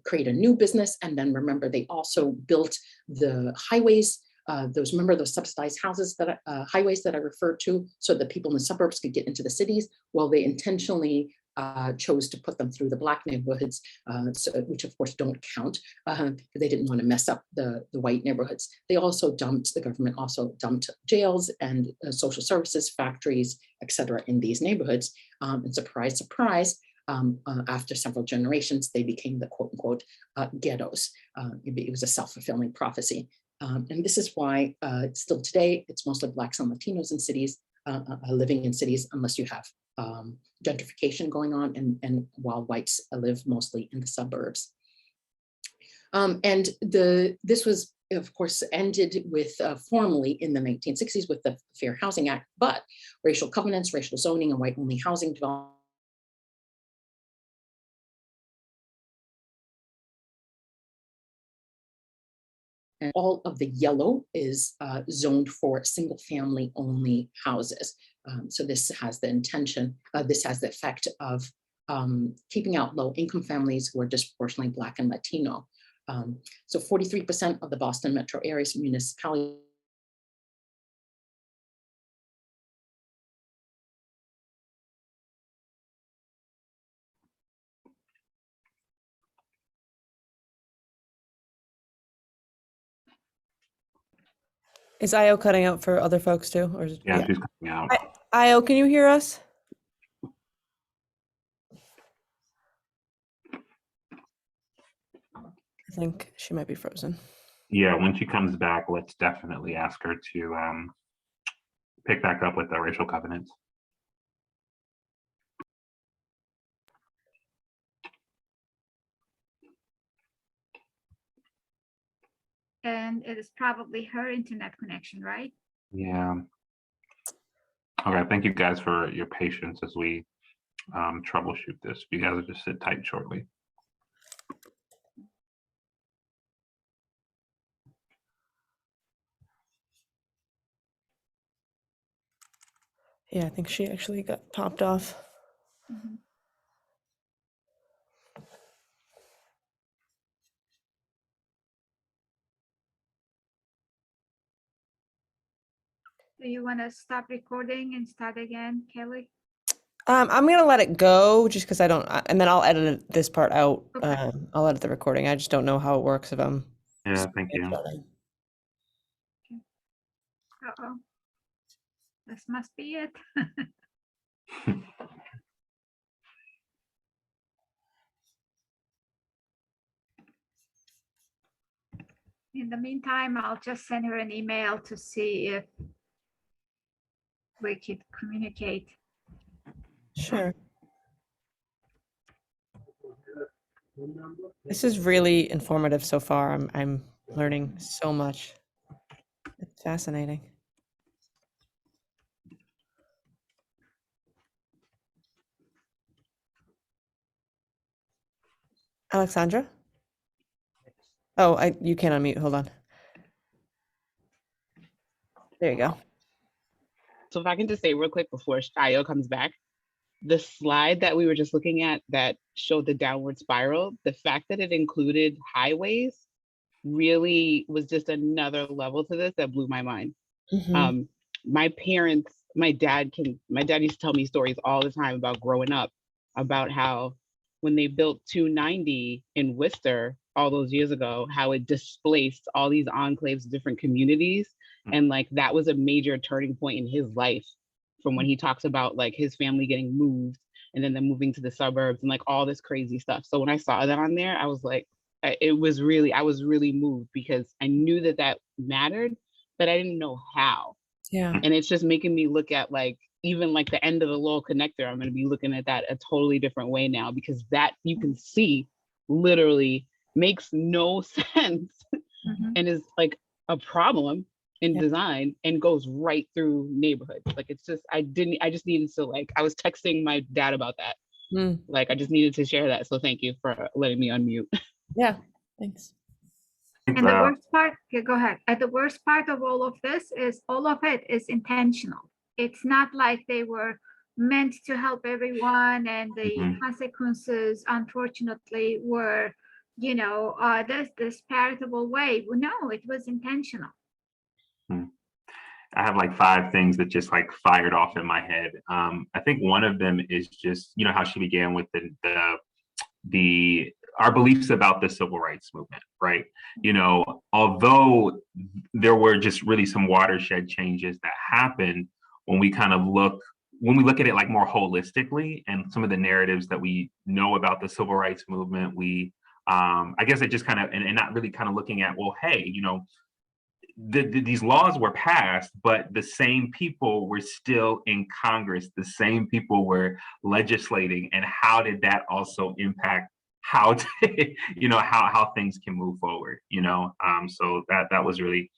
create a new business. And then remember, they also built the highways, remember those subsidized houses that highways that I referred to, so that people in the suburbs could get into the cities. Well, they intentionally chose to put them through the Black neighborhoods, which of course don't count. They didn't want to mess up the white neighborhoods. The government also dumped jails and social services, factories, etc. in these neighborhoods. And surprise, surprise, after several generations, they became the quote unquote ghettos. It was a self-fulfilling prophecy. And this is why still today, it's mostly Blacks and Latinos in cities, living in cities, unless you have gentrification going on, and while whites live mostly in the suburbs. And this was, of course, ended with formally in the 1960s with the Fair Housing Act, but racial covenants, racial zoning, and white-only housing development and all of the yellow is zoned for single family only houses. So this has the intention, this has the effect of keeping out low income families who are disproportionately Black and Latino. So 43% of the Boston metro area's municipalities Is IO cutting out for other folks too? Or Yeah, she's coming out. IO, can you hear us? I think she might be frozen. Yeah, when she comes back, let's definitely ask her to pick back up with the racial covenants. And it is probably her internet connection, right? Yeah. Okay, thank you guys for your patience as we troubleshoot this. You guys will just sit tight shortly. Yeah, I think she actually got popped off. Mhm. Do you want to stop recording and start again, Kelly? I'm gonna let it go just because I don't, and then I'll edit this part out. Okay. I'll edit the recording. I just don't know how it works if I'm. Yeah, thank you. Uh-oh. This must be it. In the meantime, I'll just send her an email to see if we could communicate. Sure. This is really informative so far. I'm learning so much. It's fascinating. Alexandra? Oh, you can't unmute. Hold on. There you go. So if I can just say real quick before Shayo comes back, the slide that we were just looking at that showed the downward spiral, the fact that it included highways really was just another level to this that blew my mind. Mhm. My parents, my dad used to tell me stories all the time about growing up, about how when they built 290 in Worcester all those years ago, how it displaced all these enclaves, different communities. And like, that was a major turning point in his life, from when he talks about like his family getting moved and then them moving to the suburbs and like all this crazy stuff. So when I saw that on there, I was like, I was really moved because I knew that that mattered, but I didn't know how. Yeah. And it's just making me look at like, even like the end of the Lowell connector, I'm going to be looking at that a totally different way now, because that you can see literally makes no sense and is like a problem in design and goes right through neighborhoods. Like, it's just, I just needed to, like, I was texting my dad about that. Like, I just needed to share that. So thank you for letting me unmute. Yeah, thanks. And the worst part, okay, go ahead. And the worst part of all of this is all of it is intentional. It's not like they were meant to help everyone, and the Mhm. consequences, unfortunately, were, this disparatable way. No, it was intentional. I have like 5 things that just like fired off in my head. I think one of them is just, how she began with the our beliefs about the civil rights movement, right? Although there were just really some watershed changes that happened when we look at it like more holistically, and some of the narratives that we know about the civil rights movement, I guess it just kind of, and not really kind of looking at, well, hey, these laws were passed, but the same people were still in Congress, the same people were legislating, and how did that also impact how how things can move forward? So that was really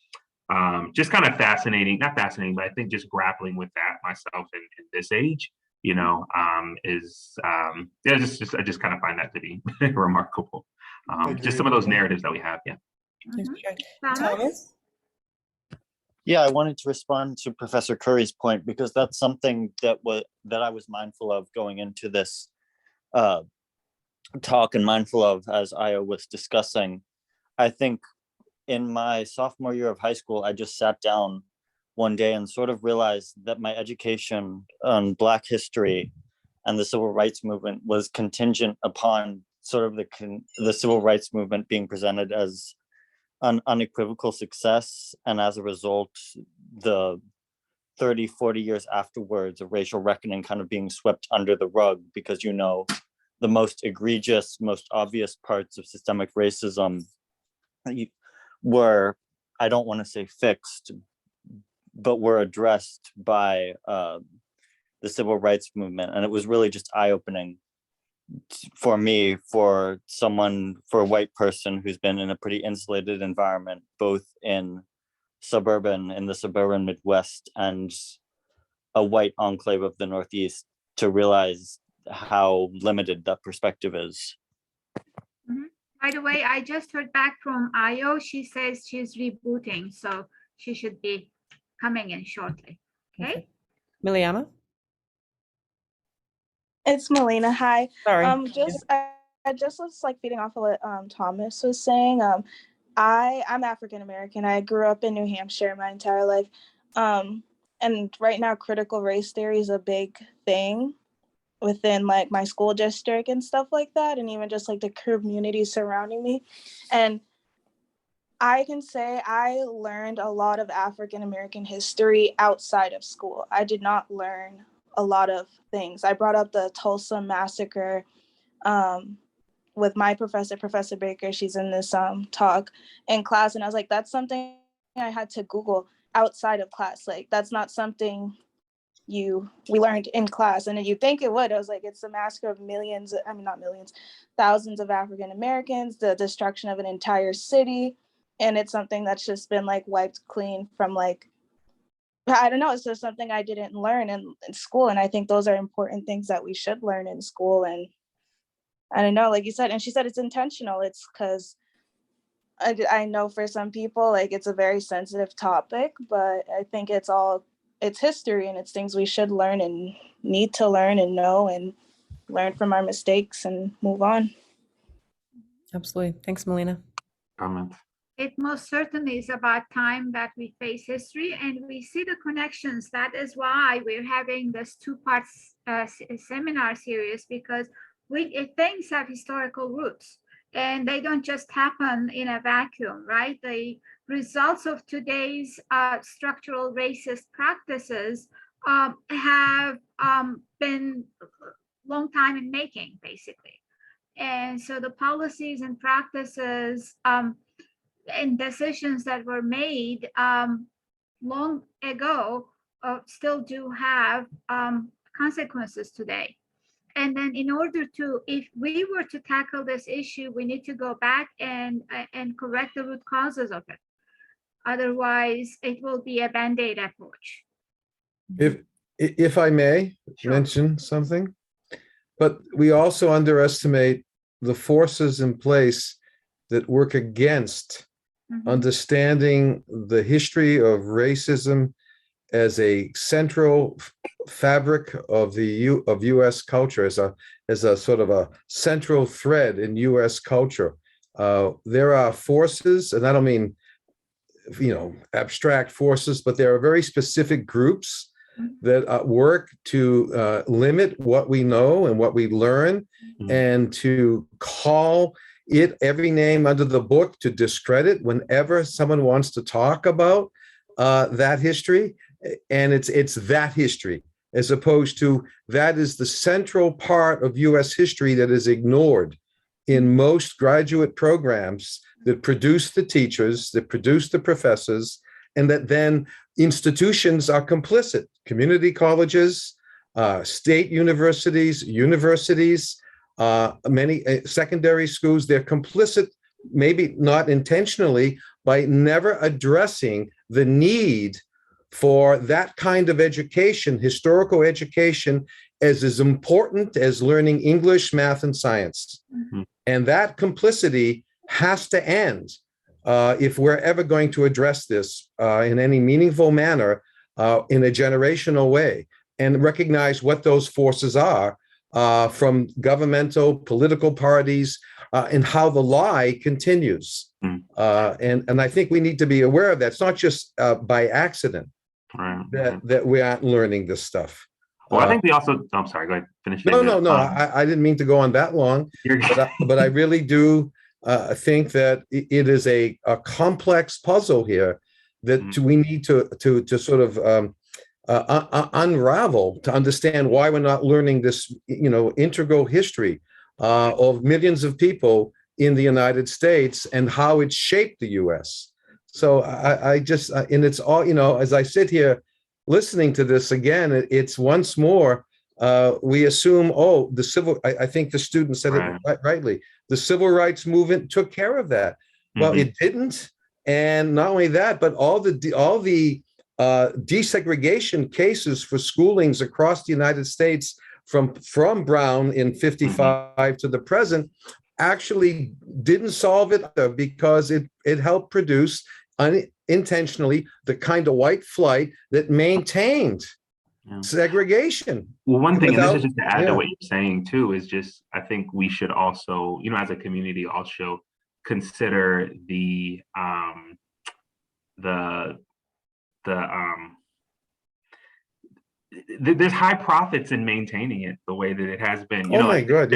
just kind of fascinating, not fascinating, but I think just grappling with that myself in this age, is I just kind of find that to be remarkable. Just some of those narratives that we have. Yeah. Thanks Mhm. for sharing. Thomas? Thomas? Yeah, I wanted to respond to Professor Curry's point, because that's something that I was mindful of going into this talk, and mindful of as Io was discussing. I think in my sophomore year of high school, I just sat down one day and sort of realized that my education on Black history and the civil rights movement was contingent upon sort of the civil rights movement being presented as an unequivocal success, and as a result, the 30, 40 years afterwards, a racial reckoning kind of being swept under the rug, because the most egregious, most obvious parts of systemic racism were, I don't want to say fixed, but were addressed by the civil rights movement. And it was really just eye-opening for me, for a white person who's been in a pretty insulated environment, both in the suburban Midwest and a white enclave of the Northeast, to realize how limited that perspective is. By the way, I just heard back from Io. She says she's rebooting, so she should be coming in shortly. Okay. Miliana? It's Melina. Hi. Sorry. I just was like feeding off of what Thomas was saying. I'm African American. I grew up in New Hampshire my entire life. And right now critical race theory is a big thing within like my school district and stuff like that, and even just like the community surrounding me. And I can say I learned a lot of African American history outside of school. I did not learn a lot of things. I brought up the Tulsa massacre with my professor, Professor Baker. She's in this talk in class, and I was like, that's something I had to Google outside of class. Like, that's not something we learned in class. And you think it would. I was like, it's a massacre of thousands of African Americans, the destruction of an entire city. And it's something that's just been like wiped clean from like, I don't know, it's just something I didn't learn in school. And I think those are important things that we should learn in school. And I don't know, like you said, and she said it's intentional. It's because I know for some people, like it's a very sensitive topic, but I think it's history, and it's things we should learn and need to learn and know and learn from our mistakes and move on. Absolutely. Thanks, Melina. Comments? It most certainly is about time that we face history and we see the connections. That is why we're having this two-part seminar series, because things have historical roots and they don't just happen in a vacuum, right? The results of today's structural racist practices have been a long time in making, basically. And so the policies and practices and decisions that were made long ago still do have consequences today. And then if we were to tackle this issue, we need to go back and correct the root causes of it. Otherwise, it will be a Band-Aid approach. If I may mention something, but we also underestimate the forces in place that work against understanding the history of racism as a central fabric of of U.S. culture, as a sort of a central thread in U.S. culture. There are forces, and I don't mean, abstract forces, but there are very specific groups that work to limit what we know and what we learn, and to call it every name under the book, to discredit whenever someone wants to talk about that history. And it's that history, as opposed to that is the central part of U.S. history that is ignored in most graduate programs that produce the teachers, that produce the professors, and that then institutions are complicit. Community colleges, state universities, many secondary schools, they're complicit, maybe not intentionally, by never addressing the need for that kind of education, historical education, as important as learning English, math, and science. And that complicity has to end if we're ever going to address this in any meaningful manner, in a generational way, and recognize what those forces are from governmental, political parties, and how the lie continues. And I think we need to be aware of that. It's not just by accident that we aren't learning this stuff. Well, I think we also, I'm sorry, go ahead, finish. No, I didn't mean to go on that long, but I really do think that it is a complex puzzle here that we need to sort of unravel, to understand why we're not learning this, integral history of millions of people in the United States and how it shaped the U.S. So I just, and it's all, as I sit here listening to this again, it's once more, we assume, I think the student said it rightly, the civil rights movement took care of that. Well, it didn't. And not only that, but all the desegregation cases for schoolings across the United States from Brown in 55 to the present actually didn't solve it, because it helped produce unintentionally the kind of white flight that maintained segregation. Well, one thing, and this is just to add to what you're saying too, is just, I think we should also, as a community, also consider there's high profits in maintaining it the way that it has been. My God,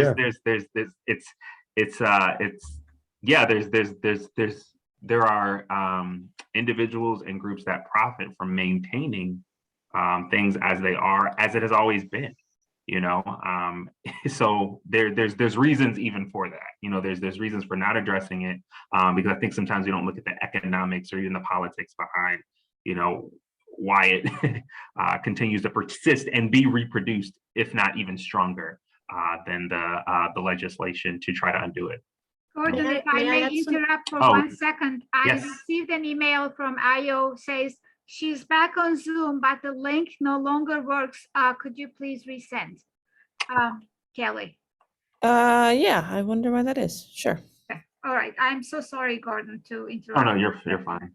there are individuals and groups that profit from maintaining things as they are, as it has always been. So there's reasons even for that. There's reasons for not addressing it, because I think sometimes we don't look at the economics or even the politics behind, why it continues to persist and be reproduced, if not even stronger than the legislation to try to undo it. Gordon, if I may interrupt for 1 second, I received an email from Ayo, says she's back on Zoom, but the link no longer works. Could you please resend? Kelly. Yeah, I wonder why that is. Sure. Okay. All right. I'm so sorry, Gordon, to interrupt. Oh no, you're fine.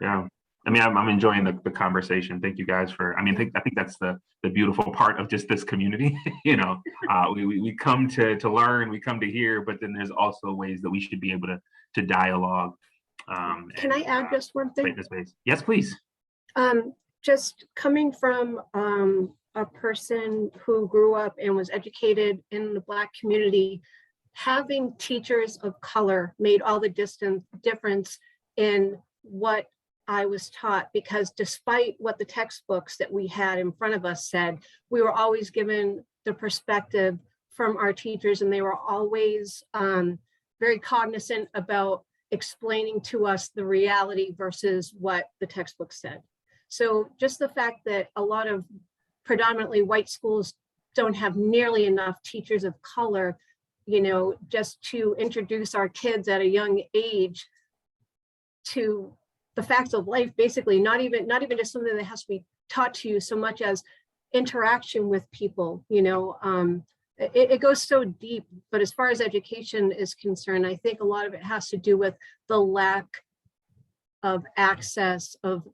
Yeah. I mean, I'm enjoying the conversation. Thank you guys for, I think that's the beautiful part of just this community. We come to learn, we come to hear, but then there's also ways that we should be able to dialogue. Can I add just one thing? Yes, please. Just coming from a person who grew up and was educated in the Black community, having teachers of color made all the difference in what I was taught, because despite what the textbooks that we had in front of us said, we were always given the perspective from our teachers, and they were always very cognizant about explaining to us the reality versus what the textbook said. So just the fact that a lot of predominantly white schools don't have nearly enough teachers of color, just to introduce our kids at a young age to the facts of life, basically, not even just something that has to be taught to you so much as interaction with people. It goes so deep, but as far as education is concerned, I think a lot of it has to do with the lack of access of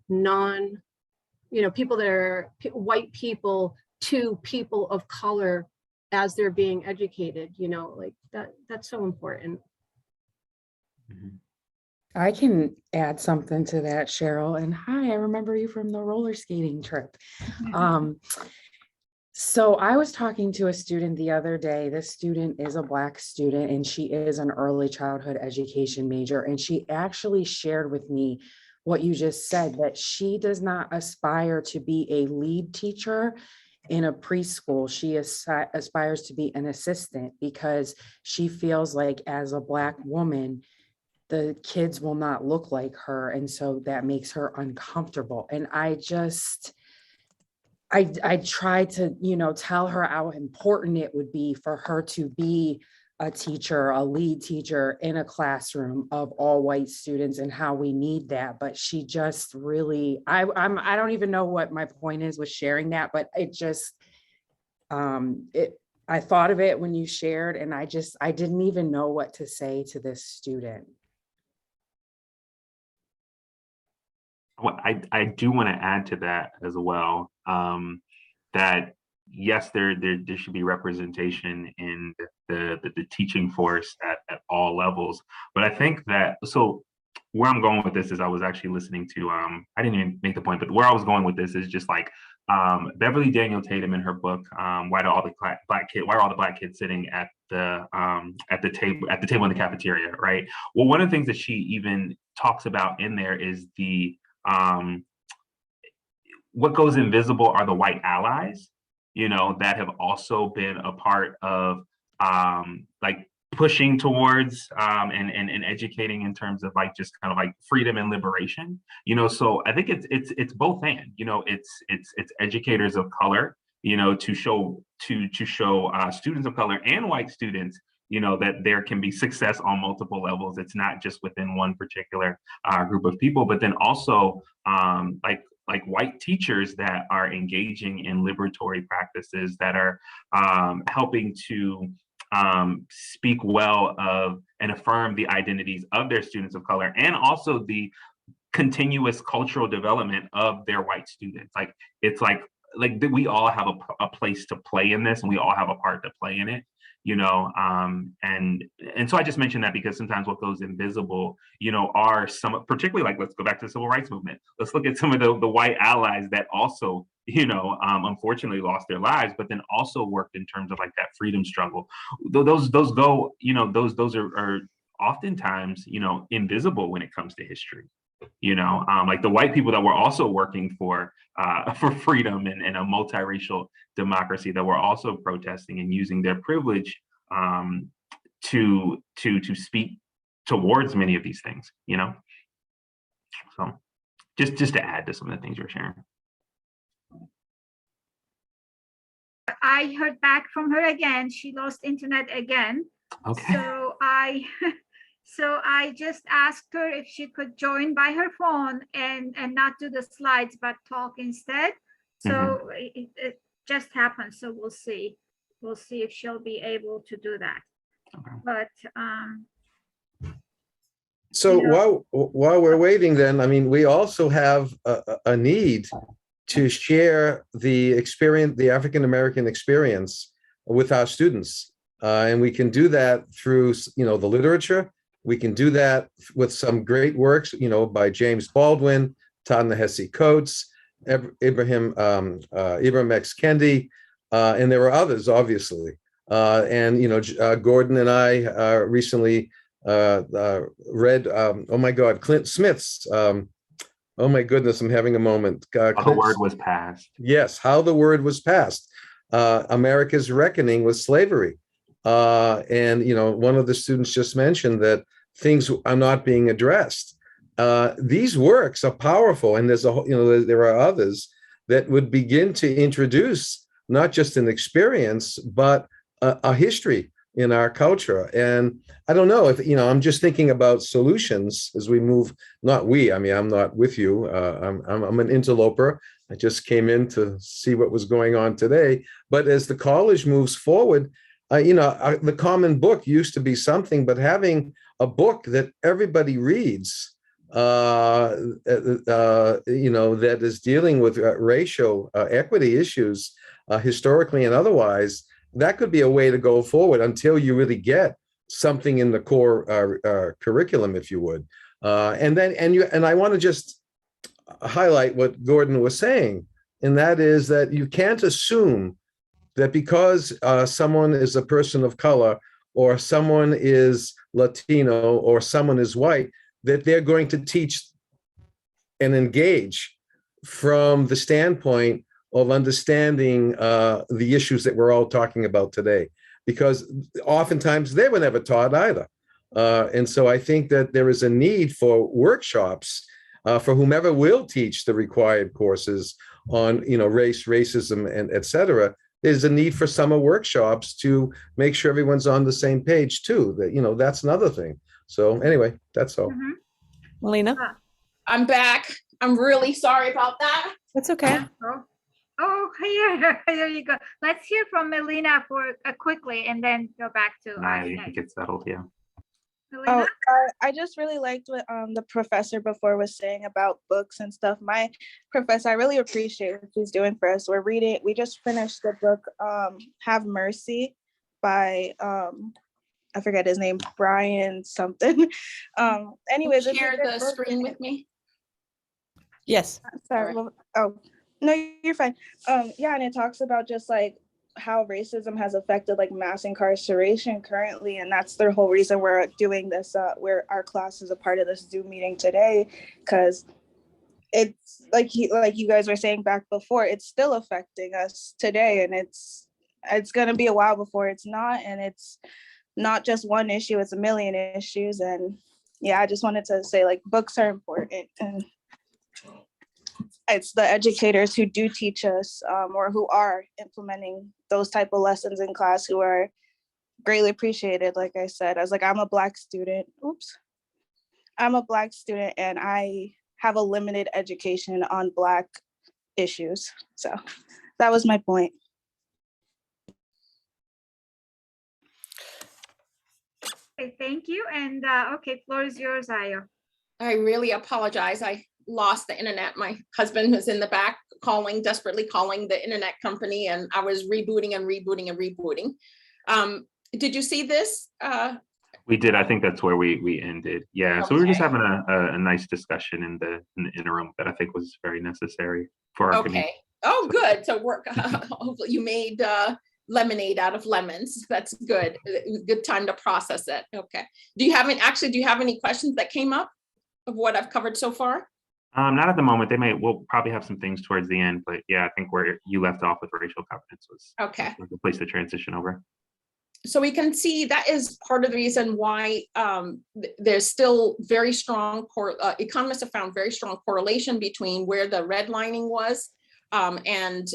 people that are white people to people of color as they're being educated, you know, like that's so important. I can add something to that, Cheryl. And hi, I remember you from the roller skating trip. So I was talking to a student the other day. This student is a Black student and she is an early childhood education major. And she actually shared with me what you just said, that she does not aspire to be a lead teacher in a preschool. She aspires to be an assistant because she feels like as a Black woman, the kids will not look like her. And so that makes her uncomfortable. And I tried to, tell her how important it would be for her to be a teacher, a lead teacher in a classroom of all white students and how we need that. But she just really, I don't even know what my point is with sharing that, but it just, I thought of it when you shared and I didn't even know what to say to this student. Well, I do want to add to that as well, that yes, there should be representation in the teaching force at all levels. But I think that, so where I'm going with this is I was actually listening to, I didn't even make the point, but where I was going with this is just like Beverly Daniel Tatum in her book, why are all the black kids sitting at the table in the cafeteria, right? Well, one of the things that she even talks about in there is what goes invisible are the white allies, that have also been a part of like pushing towards and educating in terms of like just kind of like freedom and liberation, so I think it's both and, it's educators of color, to show students of color and white students, that there can be success on multiple levels. It's not just within one particular group of people, but then also like white teachers that are engaging in liberatory practices that are helping to speak well of and affirm the identities of their students of color, and also the continuous cultural development of their white students. Like it's like we all have a place to play in this, and we all have a part to play in it. And so I just mentioned that because sometimes what goes invisible, are some, particularly like, let's go back to the civil rights movement. Let's look at some of the white allies that also, unfortunately lost their lives, but then also worked in terms of like that freedom struggle. Those go, those are oftentimes, invisible when it comes to history. Like the white people that were also working for freedom and a multiracial democracy, that were also protesting and using their privilege to speak towards many of these things, So just to add to some of the things you're sharing. I heard back from her again. She lost internet again. Okay. So I just asked her if she could join by her phone and not do the slides, but talk instead. So it just happened. So we'll see. We'll see if she'll be able to do that. Okay. But So while we're waiting, then, I mean, we also have a need to share the experience, the African-American experience with our students. And we can do that through, the literature. We can do that with some great works, by James Baldwin, Ta-Nehisi Coates, Ibrahim X. Kendi, and there are others, obviously. Gordon and I recently read, oh my God, Clint Smith's, oh my goodness, I'm having a moment. How the Word Was Passed. Yes, How the Word Was Passed. America's Reckoning with Slavery. One of the students just mentioned that things are not being addressed. These works are powerful, and there are others that would begin to introduce not just an experience, but a history in our culture. And I don't know if, I'm just thinking about solutions as we move, I'm not with you. I'm an interloper. I just came in to see what was going on today. But as the college moves forward, the common book used to be something, but having a book that everybody reads, that is dealing with racial equity issues, historically and otherwise, that could be a way to go forward until you really get something in the core curriculum, if you would. And I want to just highlight what Gordon was saying, and that is that you can't assume that because someone is a person of color, or someone is Latino, or someone is white, that they're going to teach and engage from the standpoint of understanding the issues that we're all talking about today, because oftentimes they were never taught either. And so I think that there is a need for workshops for whomever will teach the required courses on, race, racism, and et cetera. There's a need for summer workshops to make sure everyone's on the same page too. That, that's another thing. So anyway, that's all. Melina? I'm back. I'm really sorry about that. That's okay. Oh, here you go. Let's hear from Melina for quickly, and then go back to I get settled, yeah. Melina? I just really liked what the professor before was saying about books and stuff. My professor, I really appreciate what she's doing for us. We just finished the book Have Mercy by I forget his name, Brian something. Anyways, Can you share the screen with me? Yes. Sorry. All right. Oh, no, you're fine. Yeah, and it talks about just like how racism has affected like mass incarceration currently, and that's the whole reason we're doing this. Where our class is a part of this Zoom meeting today, because it's like you guys were saying back before, it's still affecting us today, and it's gonna be a while before it's not, and it's not just one issue; it's a million issues. And yeah, I just wanted to say like books are important, and it's the educators who do teach us or who are implementing those type of lessons in class who are greatly appreciated. Like I said, I'm a Black student. I'm a Black student, and I have a limited education on Black issues. So that was my point. Okay, thank you. And okay, floor is yours, Ayo. I really apologize. I lost the internet. My husband was in the back desperately calling the internet company, and I was rebooting and rebooting and rebooting. Did you see this? We did. I think that's where we ended. Yeah. Okay. So we were just having a nice discussion in the interim that I think was very necessary for our community. Okay. Oh, good. So hopefully you made lemonade out of lemons. That's good. Good time to process it. Okay. Do you have any questions that came up of what I've covered so far? Not at the moment. We'll probably have some things towards the end, but yeah, I think where you left off with racial competence was okay. A place to transition over. So we can see that is part of the reason why there's still very strong, economists have found very strong correlation between where the redlining was and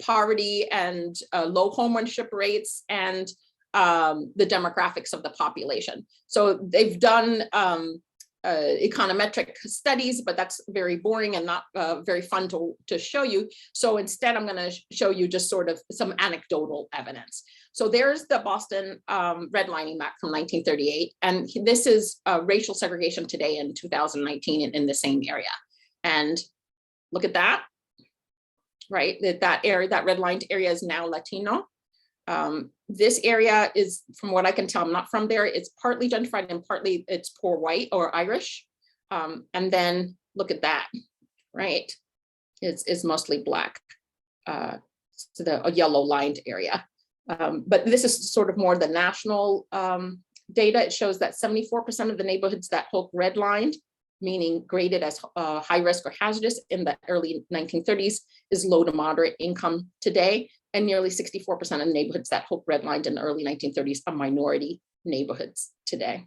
poverty and low homeownership rates and the demographics of the population. So they've done econometric studies, but that's very boring and not very fun to show you. So instead, I'm going to show you just sort of some anecdotal evidence. So there's the Boston redlining map from 1938. And this is racial segregation today in 2019 in the same area. And look at that, right? That area, that redlined area is now Latino. This area is, from what I can tell, I'm not from there, it's partly gentrified and partly it's poor white or Irish. And then look at that, right? It's mostly Black, so the yellow lined area. But this is sort of more the national data. It shows that 74% of the neighborhoods that Hoke redlined, meaning graded as high risk or hazardous in the early 1930s, is low to moderate income today. And nearly 64% of the neighborhoods that Hope redlined in the early 1930s are minority neighborhoods today.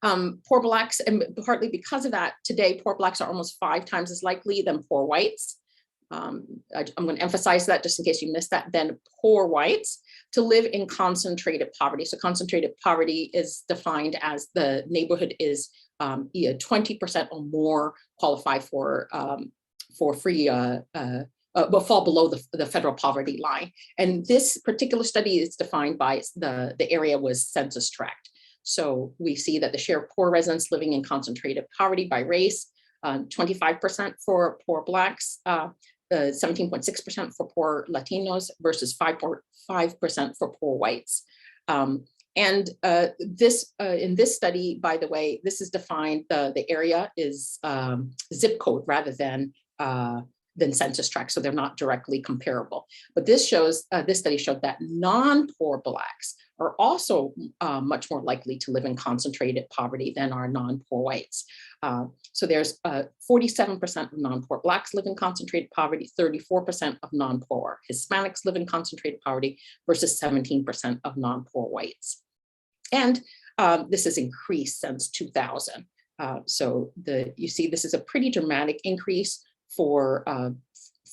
Poor Blacks, and partly because of that, today poor Blacks are almost 5 times as likely than poor whites. I'm going to emphasize that just in case you missed that, than poor whites to live in concentrated poverty. So concentrated poverty is defined as the neighborhood is 20% or more qualify for free will fall below the federal poverty line. And this particular study is defined by the area was census tract. So we see that the share of poor residents living in concentrated poverty by race, 25% for poor Blacks, 17.6% for poor Latinos versus 5.5% for poor whites. In this study, by the way, this is defined, the area is zip code rather than census tract, so they're not directly comparable. But this study showed that non-poor Blacks are also much more likely to live in concentrated poverty than are non-poor whites. So there's 47% of non-poor Blacks live in concentrated poverty, 34% of non-poor Hispanics live in concentrated poverty versus 17% of non-poor whites. And this has increased since 2000. So you see this is a pretty dramatic increase for 4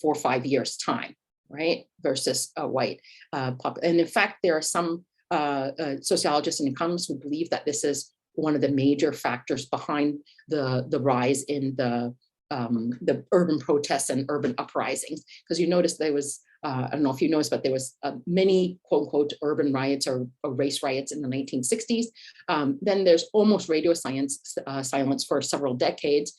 or 5 years time, right? Versus a white and in fact, there are some sociologists and economists who believe that this is one of the major factors behind the rise in the urban protests and urban uprisings. Because you notice there was, I don't know if you noticed, but there was many quote unquote urban riots or race riots in the 1960s. Then there's almost radio silence for several decades,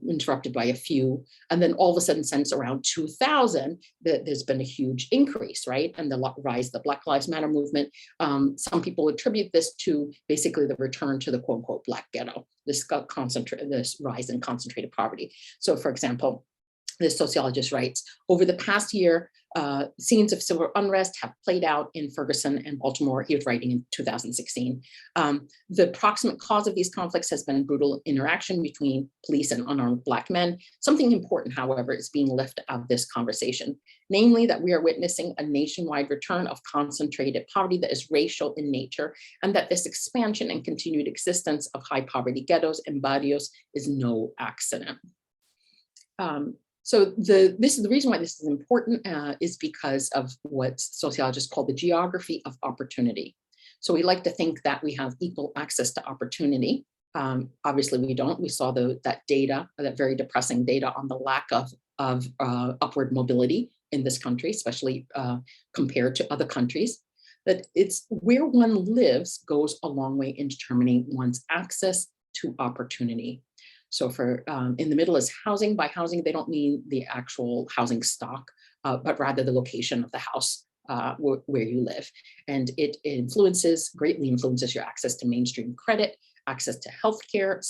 interrupted by a few. And then all of a sudden, since around 2000, there's been a huge increase, right? And the rise of the Black Lives Matter movement. Some people attribute this to basically the return to the quote unquote Black ghetto, this rise in concentrated poverty. So for example, the sociologist writes, over the past year, scenes of civil unrest have played out in Ferguson and Baltimore. He was writing in 2016. The proximate cause of these conflicts has been brutal interaction between police and unarmed Black men. Something important, however, is being left out of this conversation, namely that we are witnessing a nationwide return of concentrated poverty that is racial in nature, and that this expansion and continued existence of high poverty ghettos and barrios is no accident. So the reason why this is important is because of what sociologists call the geography of opportunity. So we like to think that we have equal access to opportunity. Obviously we don't. We saw that data, that very depressing data on the lack of upward mobility in this country, especially compared to other countries. That it's where one lives goes a long way in determining one's access to opportunity. So for in the middle is housing. By housing, they don't mean the actual housing stock, but rather the location of the house where you live. And it greatly influences your access to mainstream credit, access to healthcare,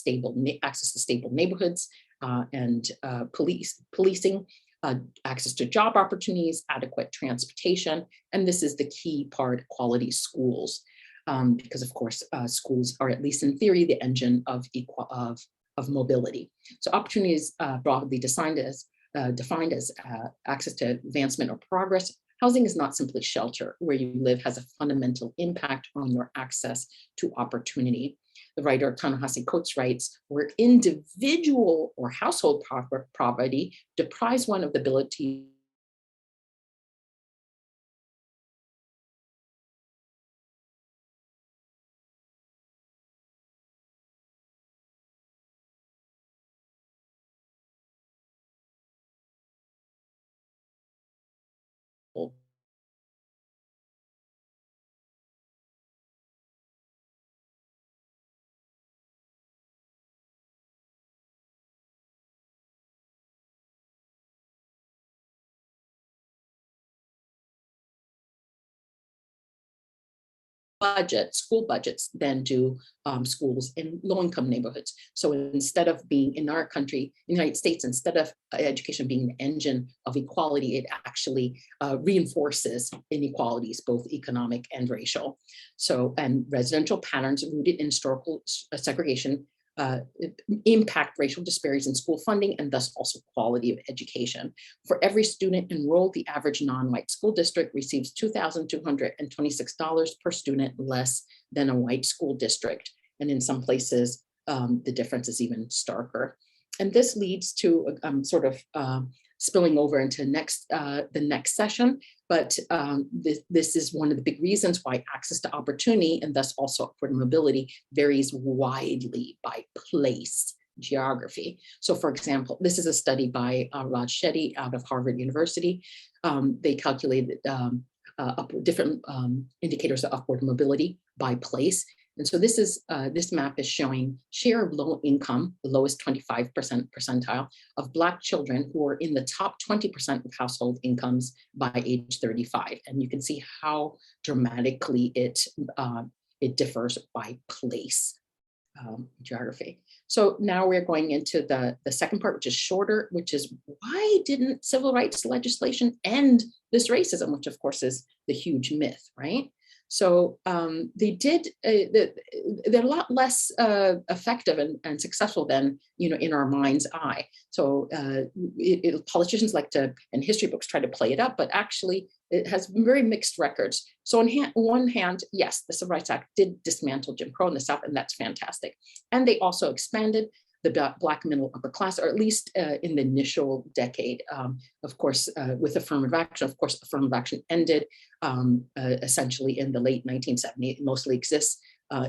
access to stable neighborhoods, and policing, access to job opportunities, adequate transportation. And this is the key part, quality schools. Because of course, schools are, at least in theory, the engine of mobility. So opportunity is broadly defined as access to advancement or progress. Housing is not simply shelter. Where you live has a fundamental impact on your access to opportunity. The writer Ta-Nehisi Coates writes, where individual or household poverty deprives one of the ability school budgets than do schools in low-income neighborhoods. So instead of being, in our country, in the United States, instead of education being the engine of equality, it actually reinforces inequalities, both economic and racial. So, and residential patterns rooted in historical segregation impact racial disparities in school funding and thus also quality of education. For every student enrolled, the average non-white school district receives $2,226 per student less than a white school district. And in some places, the difference is even starker. And this leads to sort of spilling over into the next session. But this is one of the big reasons why access to opportunity and thus also upward mobility varies widely by place, geography. So for example, this is a study by Raj Shetty out of Harvard University. They calculated different indicators of upward mobility by place. And so this map is showing share of low income, the lowest 25% percentile of Black children who are in the top 20% of household incomes by age 35. And you can see how dramatically it differs by place, geography. So now we're going into the second part, which is shorter, which is why didn't civil rights legislation end this racism, which of course is the huge myth, right? So they did, they're a lot less effective and successful than, in our mind's eye. So politicians like to, and history books try to play it up, but actually it has very mixed records. So on one hand, yes, the Civil Rights Act did dismantle Jim Crow in the South, and that's fantastic. And they also expanded the Black middle upper class, or at least in the initial decade. Of course, with affirmative action, affirmative action ended essentially in the late 1970s. It mostly exists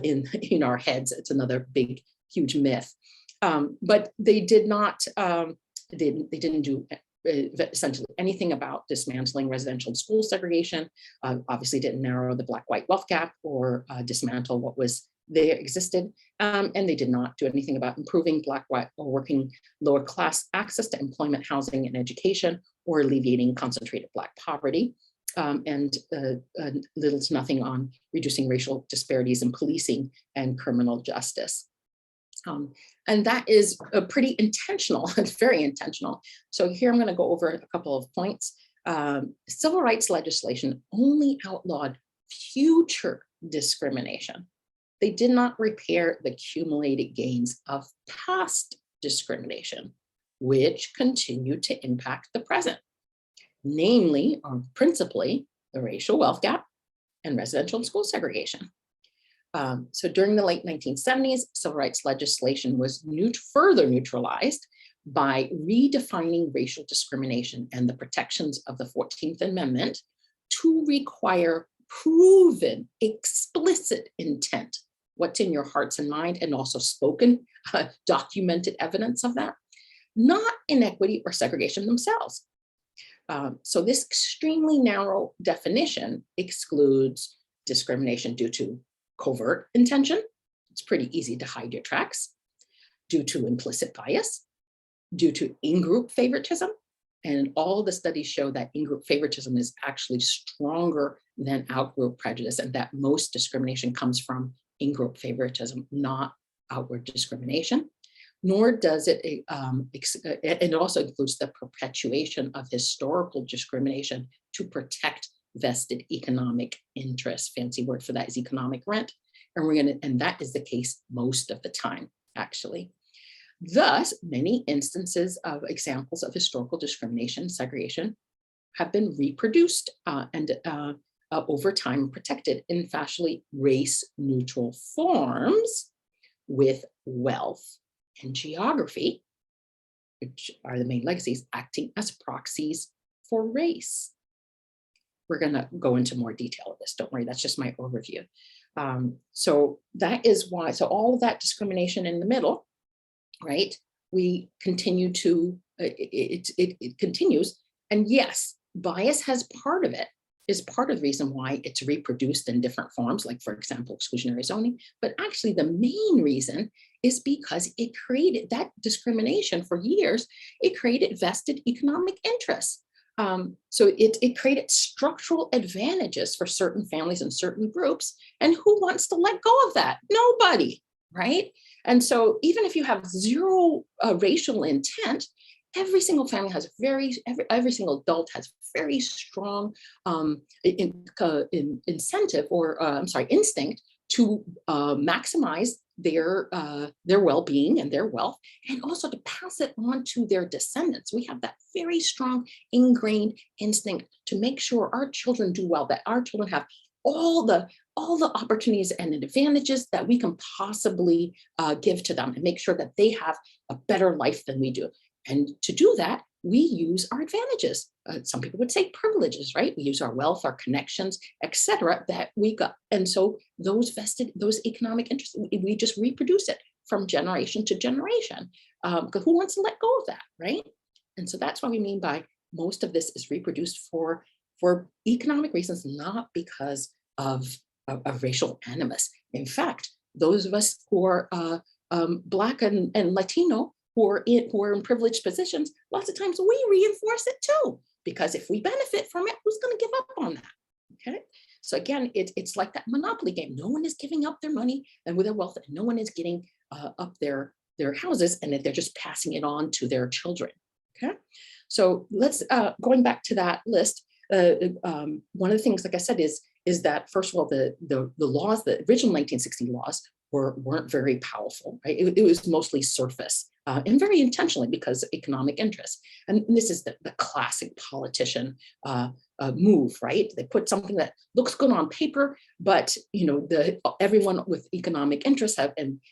in our heads. It's another big, huge myth. But they did not, they didn't do essentially anything about dismantling residential and school segregation, obviously didn't narrow the Black-white wealth gap or dismantle what was there existed, and they did not do anything about improving Black, white, or working lower class access to employment, housing, and education, or alleviating concentrated Black poverty, and little to nothing on reducing racial disparities in policing and criminal justice. And that is pretty intentional, very intentional. So here I'm going to go over a couple of points. Civil rights legislation only outlawed future discrimination. They did not repair the accumulated gains of past discrimination, which continued to impact the present, namely, or principally, the racial wealth gap and residential and school segregation. So during the late 1970s, civil rights legislation was further neutralized by redefining racial discrimination and the protections of the 14th Amendment to require proven, explicit intent, what's in your hearts and mind, and also spoken, documented evidence of that, not inequity or segregation themselves. So this extremely narrow definition excludes discrimination due to covert intention. It's pretty easy to hide your tracks. Due to implicit bias, due to in-group favoritism, and all the studies show that in-group favoritism is actually stronger than out-group prejudice, and that most discrimination comes from in-group favoritism, not outward discrimination. Nor does it, it also includes the perpetuation of historical discrimination to protect vested economic interests. Fancy word for that is economic rent. And that is the case most of the time, actually. Thus, many instances of examples of historical discrimination, segregation, have been reproduced and over time protected in fashionably race-neutral forms with wealth and geography, which are the main legacies, acting as proxies for race. We're going to go into more detail of this. Don't worry, that's just my overview. So that is why, so all of that discrimination in the middle, right? We continue to, it continues. And yes, bias has part of it, is part of the reason why it's reproduced in different forms, like for example, exclusionary zoning. But actually the main reason is because it created that discrimination for years, it created vested economic interests. So it created structural advantages for certain families and certain groups. And who wants to let go of that? Nobody, right? And so even if you have zero racial intent, every single family has every single adult has very strong incentive or instinct to maximize their well-being and their wealth, and also to pass it on to their descendants. We have that very strong ingrained instinct to make sure our children do well, that our children have all the opportunities and advantages that we can possibly give to them, and make sure that they have a better life than we do. And to do that, we use our advantages. Some people would say privileges, right? We use our wealth, our connections, etc. that we got. And so those economic interests, we just reproduce it from generation to generation. Because who wants to let go of that, right? And so that's what we mean by most of this is reproduced for economic reasons, not because of racial animus. In fact, those of us who are Black and Latino who are in privileged positions, lots of times we reinforce it too, because if we benefit from it, who's going to give up on that? Okay. So again, it's like that monopoly game. No one is giving up their money and with their wealth, and no one is getting up their houses, and that they're just passing it on to their children. Okay. So let's going back to that list. One of the things, like I said, is that first of all, the laws, the original 1960 laws weren't very powerful, right? It was mostly surface and very intentionally because of economic interests. And this is the classic politician move, right? They put something that looks good on paper, but everyone with economic interests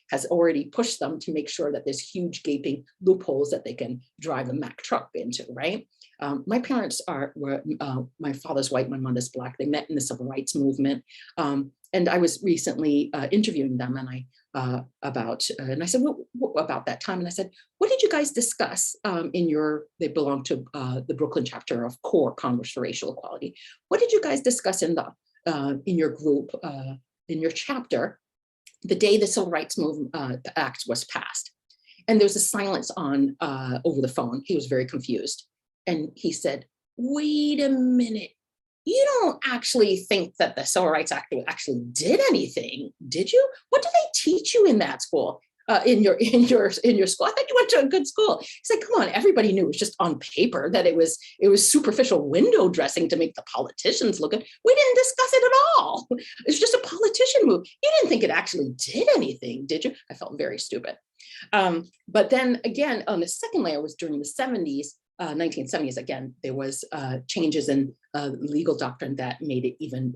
has already pushed them to make sure that there's huge gaping loopholes that they can drive a Mack truck into, right? My parents were my father's white, my mother's Black. They met in the civil rights movement. And I was recently interviewing them, and I said, what about that time? And I said, what did you guys discuss they belong to the Brooklyn chapter of CORE, Congress for Racial Equality. What did you guys discuss in your group, in your chapter, the day the Civil Rights Act was passed? And there was a silence on over the phone. He was very confused. And he said, wait a minute. You don't actually think that the Civil Rights Act actually did anything, did you? What did they teach you in that school, in your school? I thought you went to a good school. He's like, come on, everybody knew it was just on paper, that it was superficial window dressing to make the politicians look good. We didn't discuss it at all. It's just a politician move. You didn't think it actually did anything, did you? I felt very stupid. But then again, on the second layer was during the 70s. 1970s, again, there was changes in legal doctrine that made it even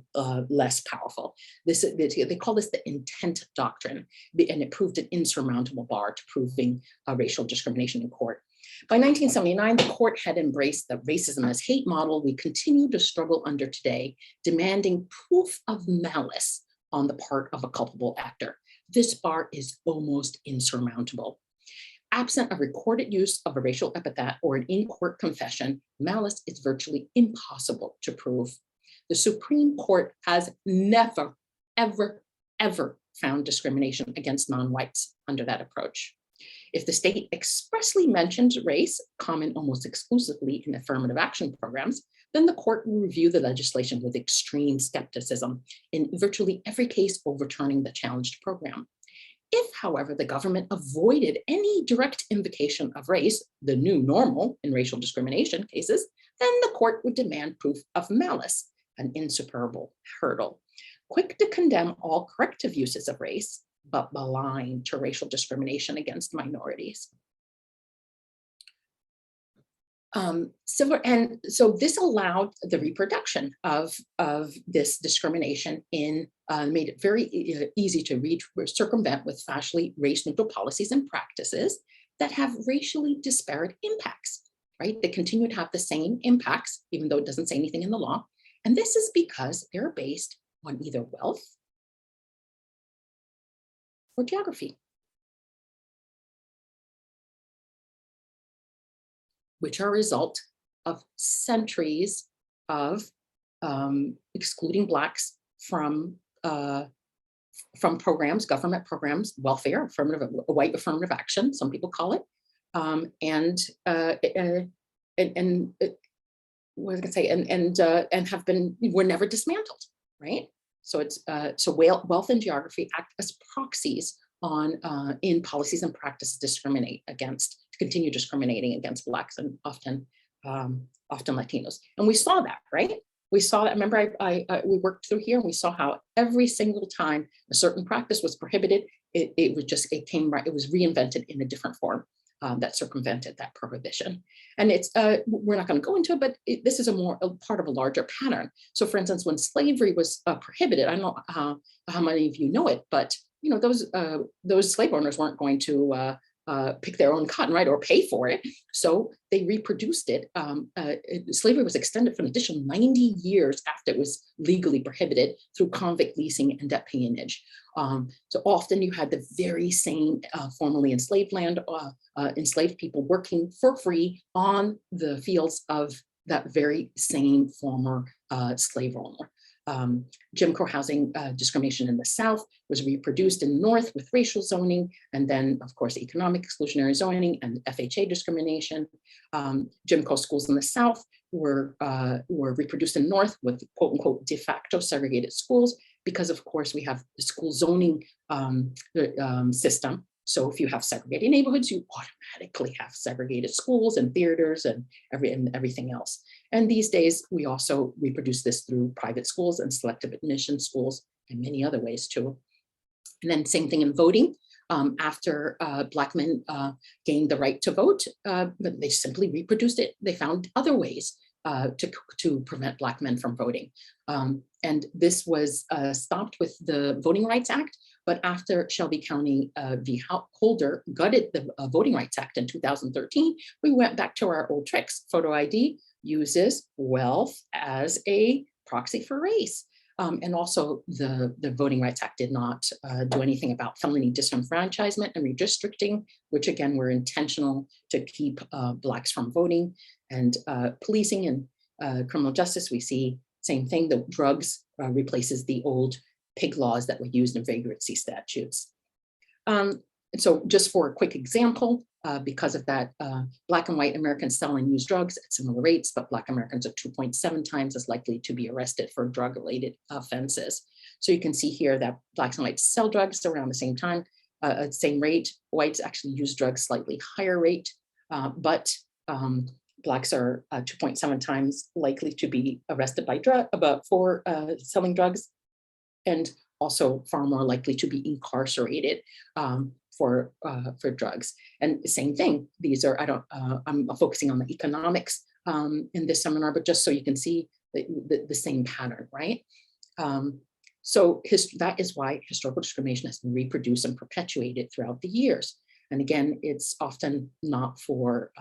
less powerful. They call this the intent doctrine, and it proved an insurmountable bar to proving racial discrimination in court. By 1979, the court had embraced the racism as hate model we continue to struggle under today, demanding proof of malice on the part of a culpable actor. This bar is almost insurmountable. Absent a recorded use of a racial epithet or an in-court confession, malice is virtually impossible to prove. The Supreme Court has never, ever, ever found discrimination against non-whites under that approach. If the state expressly mentions race, common almost exclusively in affirmative action programs, then the court will review the legislation with extreme skepticism, in virtually every case overturning the challenged program. If, however, the government avoided any direct invocation of race, the new normal in racial discrimination cases, then the court would demand proof of malice, an insuperable hurdle. Quick to condemn all corrective uses of race, but blind to racial discrimination against minorities. So this allowed the reproduction of this discrimination made it very easy to circumvent with fashionably race-neutral policies and practices that have racially disparate impacts, right? They continue to have the same impacts, even though it doesn't say anything in the law. And this is because they're based on either wealth or geography, which are a result of centuries of excluding Blacks from programs, government programs, welfare, white affirmative action, some people call it, and what was I gonna say, and were never dismantled, right? So it's so wealth and geography act as proxies in policies and practices continue discriminating against Blacks and often Latinos. And we saw that, right? We saw that. Remember, we worked through here and we saw how every single time a certain practice was prohibited, it was reinvented in a different form that circumvented that prohibition. And we're not going to go into it, but this is a part of a larger pattern. So, for instance, when slavery was prohibited, I don't know how many of you know it, but those slave owners weren't going to pick their own cotton, right, or pay for it. So they reproduced it. Slavery was extended for an additional 90 years after it was legally prohibited through convict leasing and debt peonage. So often you had the very same formerly enslaved enslaved people working for free on the fields of that very same former slave owner. Jim Crow housing discrimination in the South was reproduced in the North with racial zoning, and then of course economic exclusionary zoning and FHA discrimination. Jim Crow schools in the South were reproduced in the North with quote unquote de facto segregated schools, because of course we have the school zoning system. So if you have segregated neighborhoods, you automatically have segregated schools and theaters and everything else. And these days, we also reproduce this through private schools and selective admission schools and many other ways too. And then same thing in voting. After Black men gained the right to vote, they simply reproduced it. They found other ways to prevent Black men from voting. And this was stopped with the Voting Rights Act. But after Shelby County v. Holder gutted the Voting Rights Act in 2013, we went back to our old tricks. Photo ID uses wealth as a proxy for race. And also the Voting Rights Act did not do anything about felony disenfranchisement and redistricting, which again were intentional to keep Blacks from voting. And policing and criminal justice, we see same thing, the drugs replaces the old pig laws that were used in vagrancy statutes. And so just for a quick example, because of that, Black and white Americans sell and use drugs at similar rates, but Black Americans are 2.7 times as likely to be arrested for drug-related offenses. So you can see here that Blacks and whites sell drugs around the same time, same rate. Whites actually use drugs slightly higher rate, but Blacks are 2.7 times likely to be arrested by for selling drugs, and also far more likely to be incarcerated for drugs. And same thing, these are, I'm focusing on the economics in this seminar, but just so you can see the same pattern, right? So that is why historical discrimination has been reproduced and perpetuated throughout the years. And again, it's often not for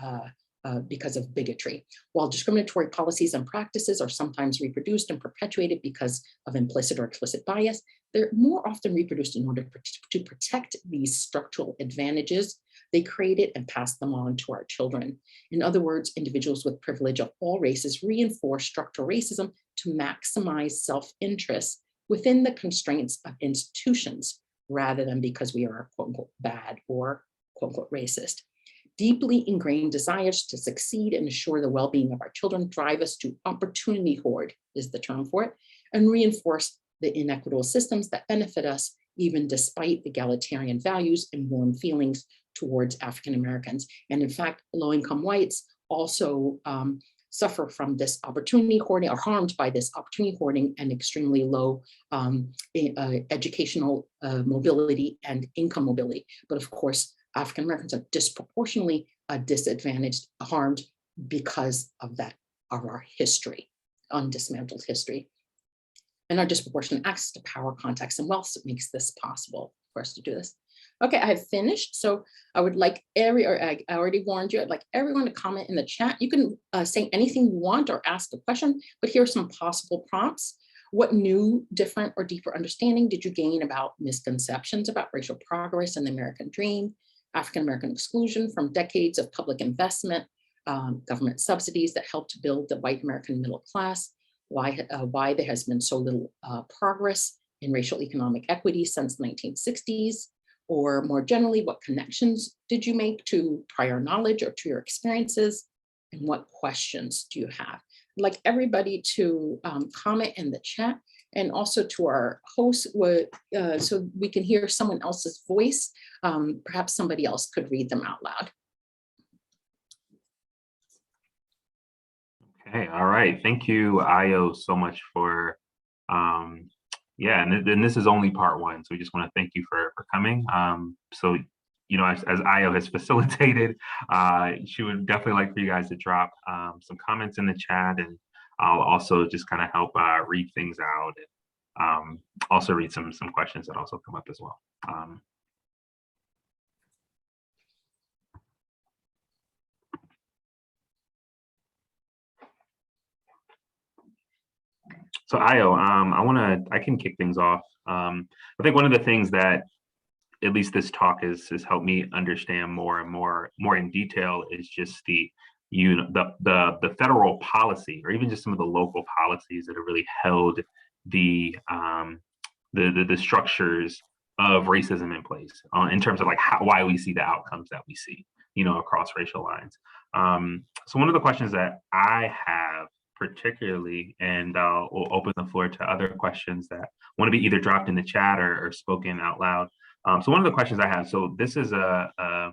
because of bigotry. While discriminatory policies and practices are sometimes reproduced and perpetuated because of implicit or explicit bias, they're more often reproduced in order to protect these structural advantages they created and pass them on to our children. In other words, individuals with privilege of all races reinforce structural racism to maximize self-interest within the constraints of institutions, rather than because we are quote unquote bad or quote unquote racist. Deeply ingrained desires to succeed and ensure the well-being of our children drive us to opportunity hoard, is the term for it, and reinforce the inequitable systems that benefit us, even despite egalitarian values and warm feelings towards African Americans. And in fact, low-income whites also suffer from this opportunity hoarding, are harmed by this opportunity hoarding and extremely low educational mobility and income mobility. But of course, African Americans are disproportionately disadvantaged, harmed because of that, of our history, undismantled history. And our disproportionate access to power, contacts, and wealth makes this possible for us to do this. Okay, I have finished. So I would like I already warned you, I'd like everyone to comment in the chat. You can say anything you want or ask a question, but here are some possible prompts. What new, different, or deeper understanding did you gain about misconceptions about racial progress and the American dream, African-American exclusion from decades of public investment, government subsidies that helped build the white American middle class, why there has been so little progress in racial economic equity since the 1960s, or more generally, what connections did you make to prior knowledge or to your experiences, and what questions do you have? I'd like everybody to comment in the chat, and also to our host, so we can hear someone else's voice. Perhaps somebody else could read them out loud. Okay, all right. Thank you, Io, so much for, yeah, and this is only part one, so we just want to thank you for coming. So, you know, as Io has facilitated, she would definitely like for you guys to drop some comments in the chat, and I'll also just kind of help read things out, and also read some questions that also come up as well. So Io, I can kick things off. I think one of the things that at least this talk has helped me understand more and more in detail is just the federal policy, or even just some of the local policies that have really held the structures of racism in place in terms of like why we see the outcomes that we see, across racial lines. So one of the questions that I have particularly, and we'll open the floor to other questions that want to be either dropped in the chat or spoken out loud. So one of the questions I have, so this is a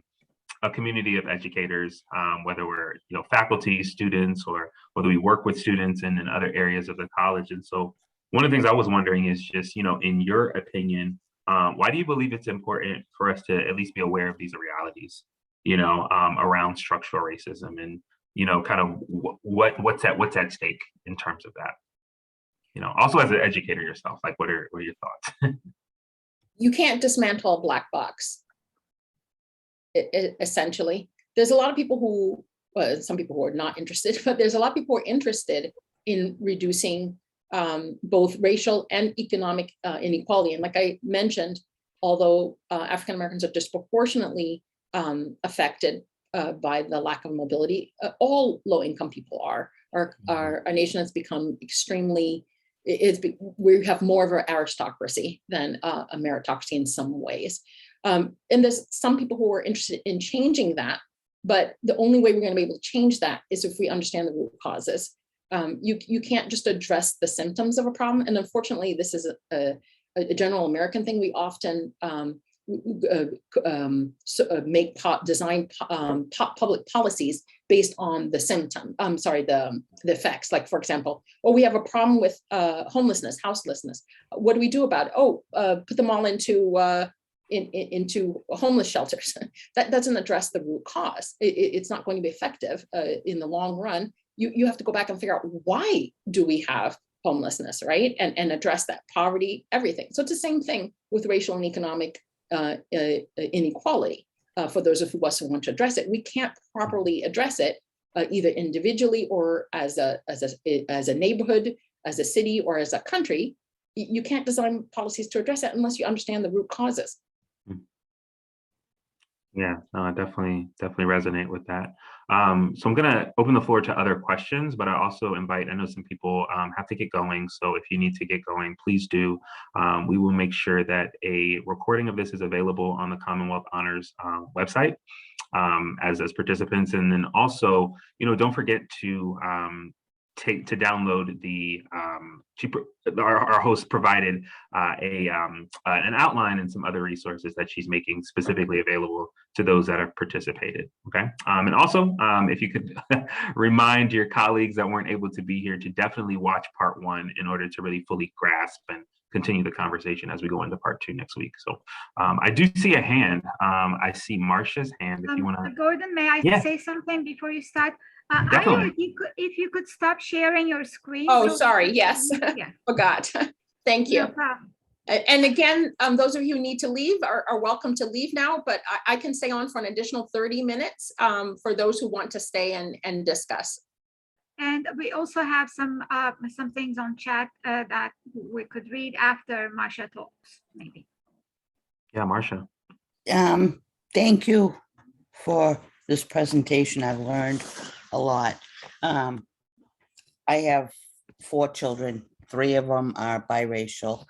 community of educators, whether we're faculty, students, or whether we work with students in other areas of the college. And so one of the things I was wondering is just, in your opinion, why do you believe it's important for us to at least be aware of these realities, around structural racism, and kind of what's at stake in terms of that? Also as an educator yourself, like what are your thoughts? You can't dismantle a black box. Essentially, there's a lot of people who, some people who are not interested, but there's a lot of people who are interested in reducing both racial and economic inequality. And like I mentioned, although African Americans are disproportionately affected by the lack of mobility, all low-income people are. Our nation has become extremely, we have more of an aristocracy than a meritocracy in some ways. And there's some people who are interested in changing that, but the only way we're going to be able to change that is if we understand the root causes. You can't just address the symptoms of a problem. And unfortunately, this is a general American thing. We often design public policies based on the symptom. The effects. Like, for example, we have a problem with homelessness, houselessness. What do we do about it? Put them all into homeless shelters. That doesn't address the root cause. It's not going to be effective in the long run. You have to go back and figure out, why do we have homelessness, right? And address that poverty, everything. So it's the same thing with racial and economic inequality. For those of us who want to address it, we can't properly address it either individually or as a neighborhood, as a city, or as a country. You can't design policies to address it unless you understand the root causes. Yeah, no, I definitely resonate with that. So I'm going to open the floor to other questions, but I also invite, I know some people have to get going. So if you need to get going, please do. We will make sure that a recording of this is available on the Commonwealth Honors website as participants. And then also, don't forget to download the our host provided an outline and some other resources that she's making specifically available to those that have participated. Okay, and also if you could remind your colleagues that weren't able to be here to definitely watch part 1 in order to really fully grasp and continue the conversation as we go into part 2 next week. So I do see a hand. I see Marcia's hand. If you want to, Gordon, may I say something before you start? Definitely. If you could stop sharing your screen. Oh, sorry. Yes, yeah. Forgot. Thank you. No problem. And again, those of you who need to leave are welcome to leave now, but I can stay on for an additional 30 minutes for those who want to stay and discuss. And we also have some things on chat that we could read after Marcia talks, maybe. Yeah, Marcia. Thank you for this presentation. I've learned a lot. I have 4 children. 3 of them are biracial.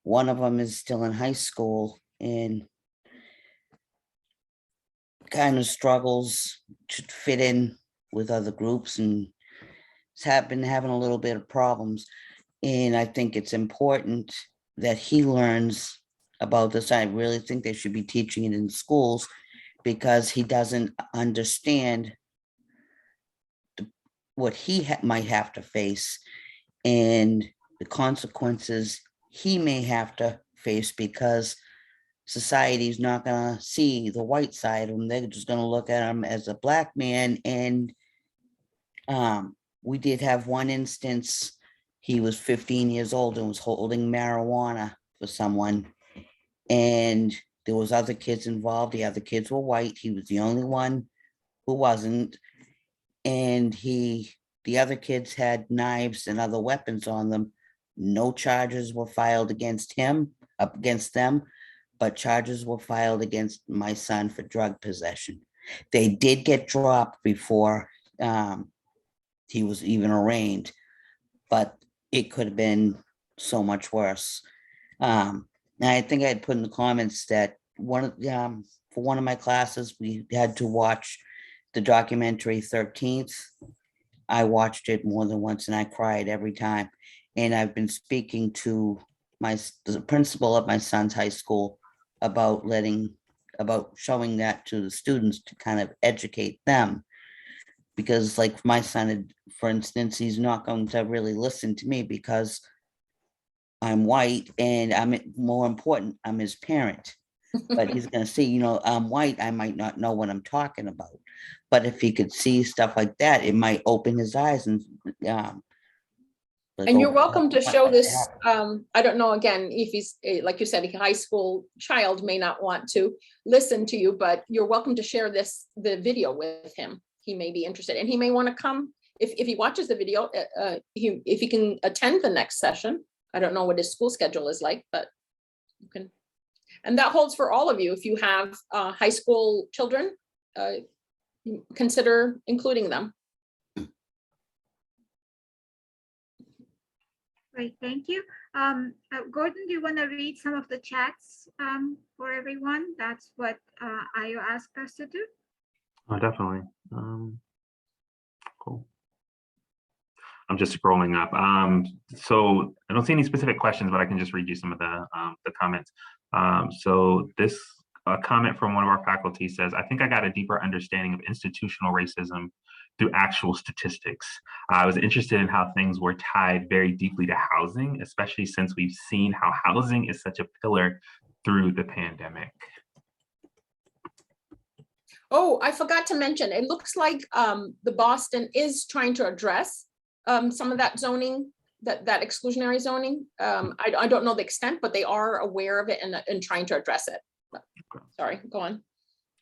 One of them is still in high school and kind of struggles to fit in with other groups and has been having a little bit of problems. And I think it's important that he learns about this. I really think they should be teaching it in schools because he doesn't understand what he might have to face and the consequences he may have to face, because society's not going to see the white side of him. They're just going to look at him as a black man. And we did have one instance. He was 15 years old and was holding marijuana for someone. And there was other kids involved. The other kids were white. He was the only one who wasn't. And the other kids had knives and other weapons on them. No charges were filed against them, but charges were filed against my son for drug possession. They did get dropped before he was even arraigned, but it could have been so much worse. And I think I had put in the comments that for one of my classes, we had to watch the documentary 13th. I watched it more than once and I cried every time. And I've been speaking to the principal of my son's high school about showing that to the students to kind of educate them. Because like my son, for instance, he's not going to really listen to me because I'm white and more important, I'm his parent. But he's going to see, you know, I'm white, I might not know what I'm talking about. But if he could see stuff like that, it might open his eyes and and you're welcome to show this. I don't know, again, if he's, like you said, a high school child may not want to listen to you, but you're welcome to share the video with him. He may be interested and he may want to come if he watches the video, if he can attend the next session. I don't know what his school schedule is like, but you can. And that holds for all of you. If you have high school children, consider including them. Great, thank you. Gordon, do you want to read some of the chats for everyone? That's what Ayo asked us to do. Oh, definitely. Cool. I'm just scrolling up. So I don't see any specific questions, but I can just read you some of the comments. So this comment from one of our faculty says, I think I got a deeper understanding of institutional racism through actual statistics. I was interested in how things were tied very deeply to housing, especially since we've seen how housing is such a pillar through the pandemic. Oh, I forgot to mention, it looks like the Boston is trying to address some of that zoning, that exclusionary zoning. I don't know the extent, but they are aware of it and trying to address it. Sorry, go on.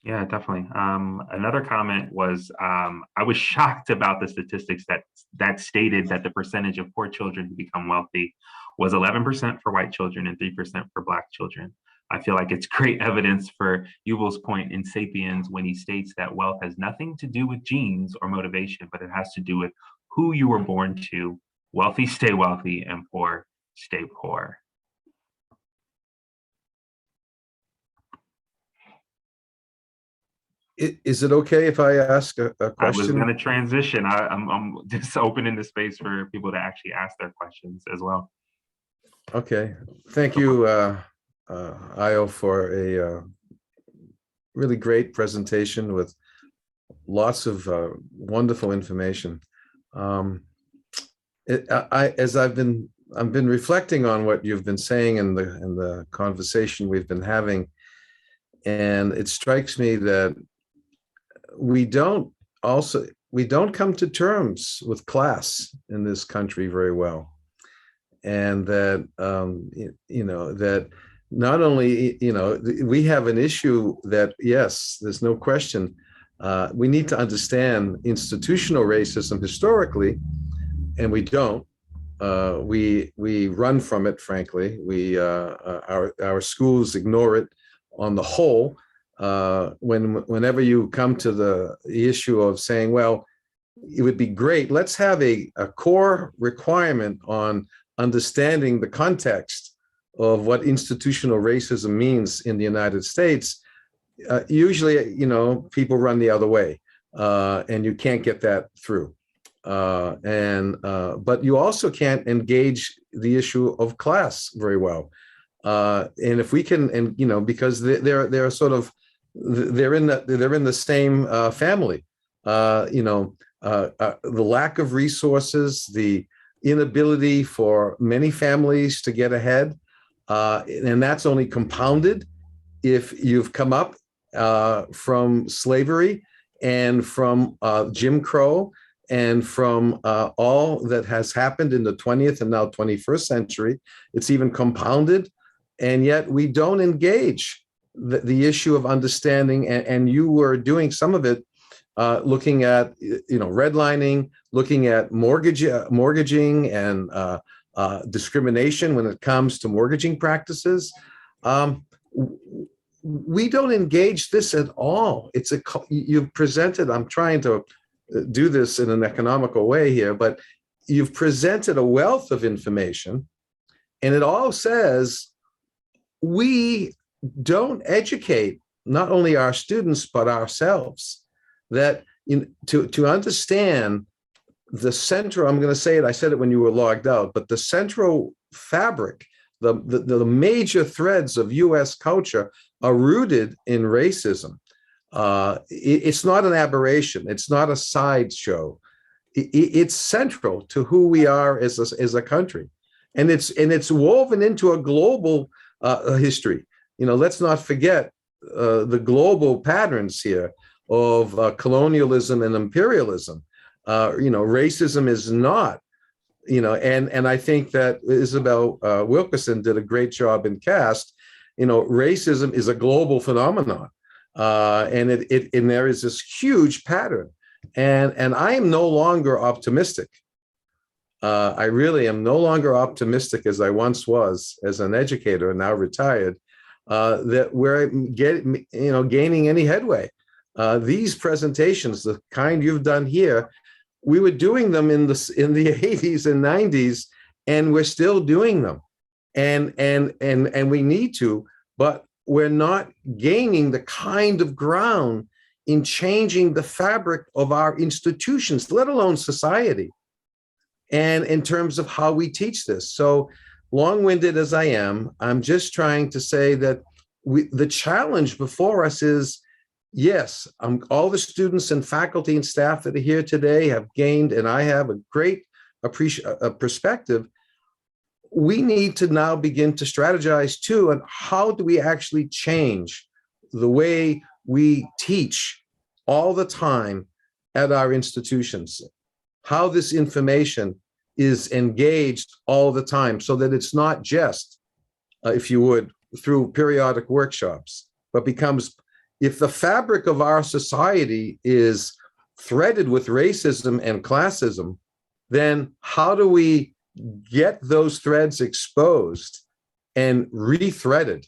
Yeah, definitely. Another comment was, I was shocked about the statistics that stated that the percentage of poor children who become wealthy was 11% for white children and 3% for Black children. I feel like it's great evidence for Yuval's point in Sapiens when he states that wealth has nothing to do with genes or motivation, but it has to do with who you were born to. Wealthy stay wealthy and poor stay poor. Is it okay if I ask a question? I was going to transition. I'm just opening the space for people to actually ask their questions as well. Okay, thank you, Ayo, for a really great presentation with lots of wonderful information. As I've been reflecting on what you've been saying in the conversation we've been having, and it strikes me that we don't come to terms with class in this country very well, and that that not only we have an issue that, yes, there's no question, we need to understand institutional racism historically, and we don't. We run from it, frankly. Our schools ignore it on the whole. Whenever you come to the issue of saying, well, it would be great, let's have a core requirement on understanding the context of what institutional racism means in the United States, usually, people run the other way, and you can't get that through. But you also can't engage the issue of class very well. And if we can, because they're sort of, they're in the same family. The lack of resources, the inability for many families to get ahead, and that's only compounded if you've come up from slavery and from Jim Crow and from all that has happened in the 20th and now 21st century. It's even compounded, and yet we don't engage the issue of understanding, and you were doing some of it, looking at redlining, looking at mortgaging and discrimination when it comes to mortgaging practices. We don't engage this at all. You've presented, I'm trying to do this in an economical way here, but you've presented a wealth of information And it all says we don't educate not only our students, but ourselves. That to understand the central, I'm going to say it, I said it when you were logged out, but the central fabric, the major threads of US culture are rooted in racism. It's not an aberration. It's not a sideshow. It's central to who we are as a country. And it's woven into a global history. Let's not forget the global patterns here of colonialism and imperialism. Racism is not, and I think that Isabel Wilkerson did a great job in Caste. Racism is a global phenomenon, and there is this huge pattern, and I am no longer optimistic. I really am no longer optimistic as I once was as an educator, now retired, that we're gaining any headway. These presentations, the kind you've done here, we were doing them in the 80s and 90s, and we're still doing them, and we need to, but we're not gaining the kind of ground in changing the fabric of our institutions, let alone society, and in terms of how we teach this. So long-winded as I am, I'm just trying to say that the challenge before us is, yes, all the students and faculty and staff that are here today have gained, and I have a great perspective. We need to now begin to strategize too, on how do we actually change the way we teach all the time at our institutions, how this information is engaged all the time, so that it's not just, if you would, through periodic workshops, but becomes, if the fabric of our society is threaded with racism and classism, then how do we get those threads exposed and rethreaded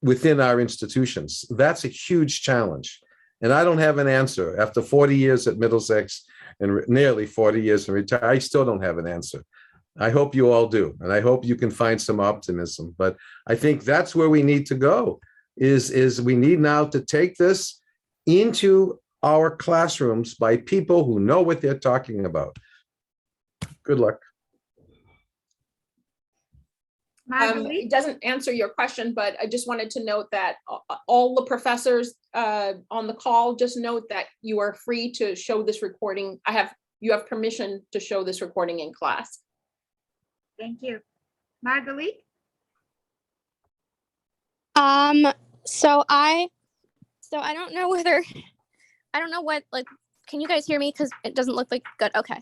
within our institutions? That's a huge challenge. And I don't have an answer. After 40 years at Middlesex and nearly 40 years in retire, I still don't have an answer. I hope you all do. And I hope you can find some optimism. But I think that's where we need to go, is we need now to take this into our classrooms by people who know what they're talking about. Good luck. It doesn't answer your question, but I just wanted to note that all the professors on the call, just note that you are free to show this recording. You have permission to show this recording in class. Thank you. Marguerite? So I don't know whether, I don't know what, like, can you guys hear me? Because it doesn't look like good. Okay.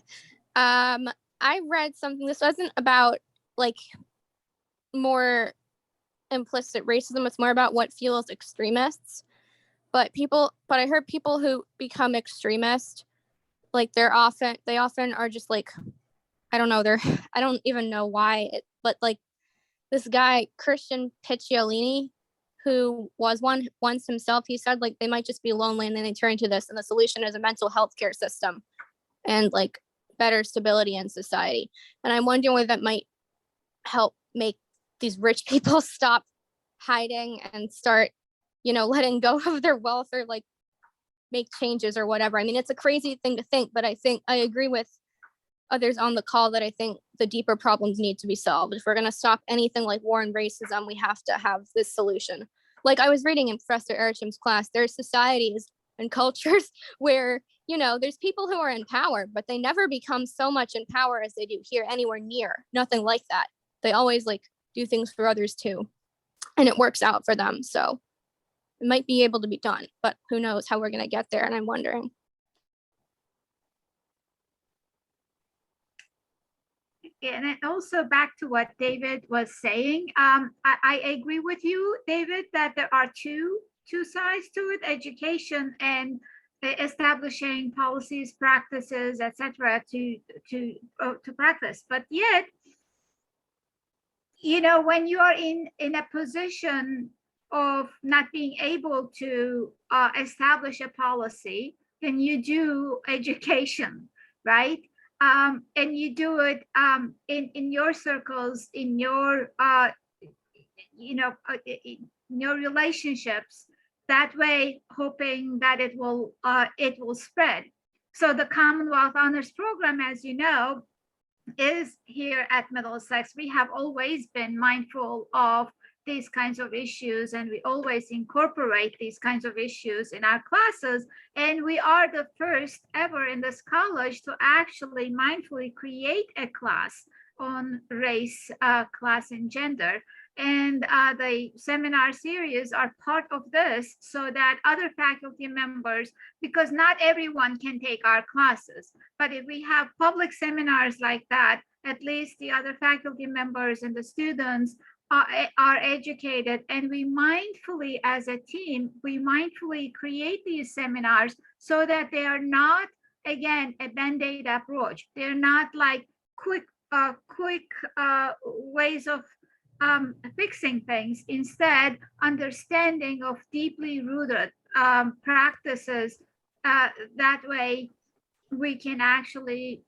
I read something, this wasn't about like more implicit racism, it's more about what fuels extremists. But I heard people who become extremist, like they often are just like, I don't know, I don't even know why, but like this guy, Christian Picciolini, who was one once himself, he said like they might just be lonely and then they turn to this, and the solution is a mental health care system and like better stability in society. And I'm wondering whether that might help make these rich people stop hiding and start, letting go of their wealth, or like make changes or whatever. I mean, it's a crazy thing to think, but I think I agree with others on the call that I think the deeper problems need to be solved. If we're going to stop anything like war and racism, we have to have this solution. Like I was reading in Professor Ericham's class, there's societies and cultures where, there's people who are in power, but they never become so much in power as they do here, anywhere near. Nothing like that. They always like do things for others too. And it works out for them. So it might be able to be done, but who knows how we're going to get there. And I'm wondering. And it also back to what David was saying. I agree with you, David, that there are two sides to it: education and establishing policies, practices, etc. to practice. But yet, when you are in a position of not being able to establish a policy, then you do education, right? and you do it in your circles, in your in your relationships, that way hoping that it will spread. So the Commonwealth Honors Program, as you know, is here at Middlesex. We have always been mindful of these kinds of issues, and we always incorporate these kinds of issues in our classes. And we are the first ever in this college to actually mindfully create a class on race, class, and gender. And the seminar series are part of this, so that other faculty members, because not everyone can take our classes, but if we have public seminars like that, at least the other faculty members and the students are educated, and we mindfully, as a team, we mindfully create these seminars so that they are not, again, a band-aid approach. They're not like quick ways of fixing things. Instead, understanding of deeply rooted practices. That way, we can actually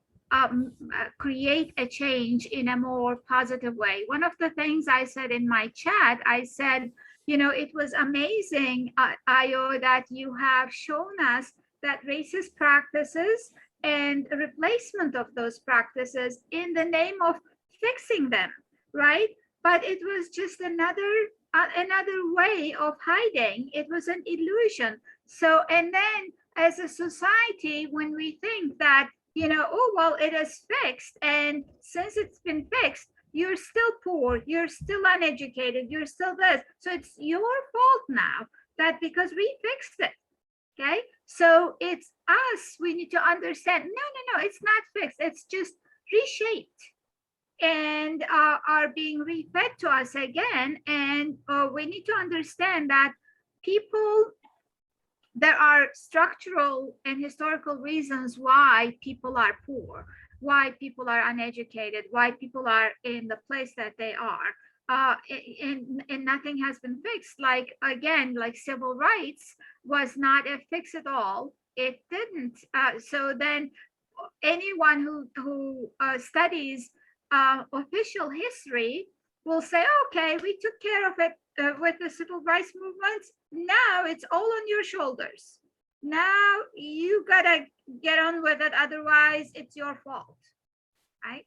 create a change in a more positive way. One of the things I said in my chat, I said, it was amazing, Ayo, that you have shown us that racist practices and replacement of those practices in the name of fixing them, right? But it was just another way of hiding. It was an illusion. So, and then as a society, when we think that, oh, well, it is fixed, and since it's been fixed, you're still poor, you're still uneducated, you're still this. So it's your fault now that because we fixed it, okay? So it's us, we need to understand, no, it's not fixed, it's just reshaped and are being refed to us again. And we need to understand that there are structural and historical reasons why people are poor, why people are uneducated, why people are in the place that they are. And nothing has been fixed. Like, again, like civil rights was not a fix at all. It didn't. So then anyone who studies official history will say, okay, we took care of it with the civil rights movement. Now it's all on your shoulders. Now you gotta get on with it, otherwise it's your fault, right?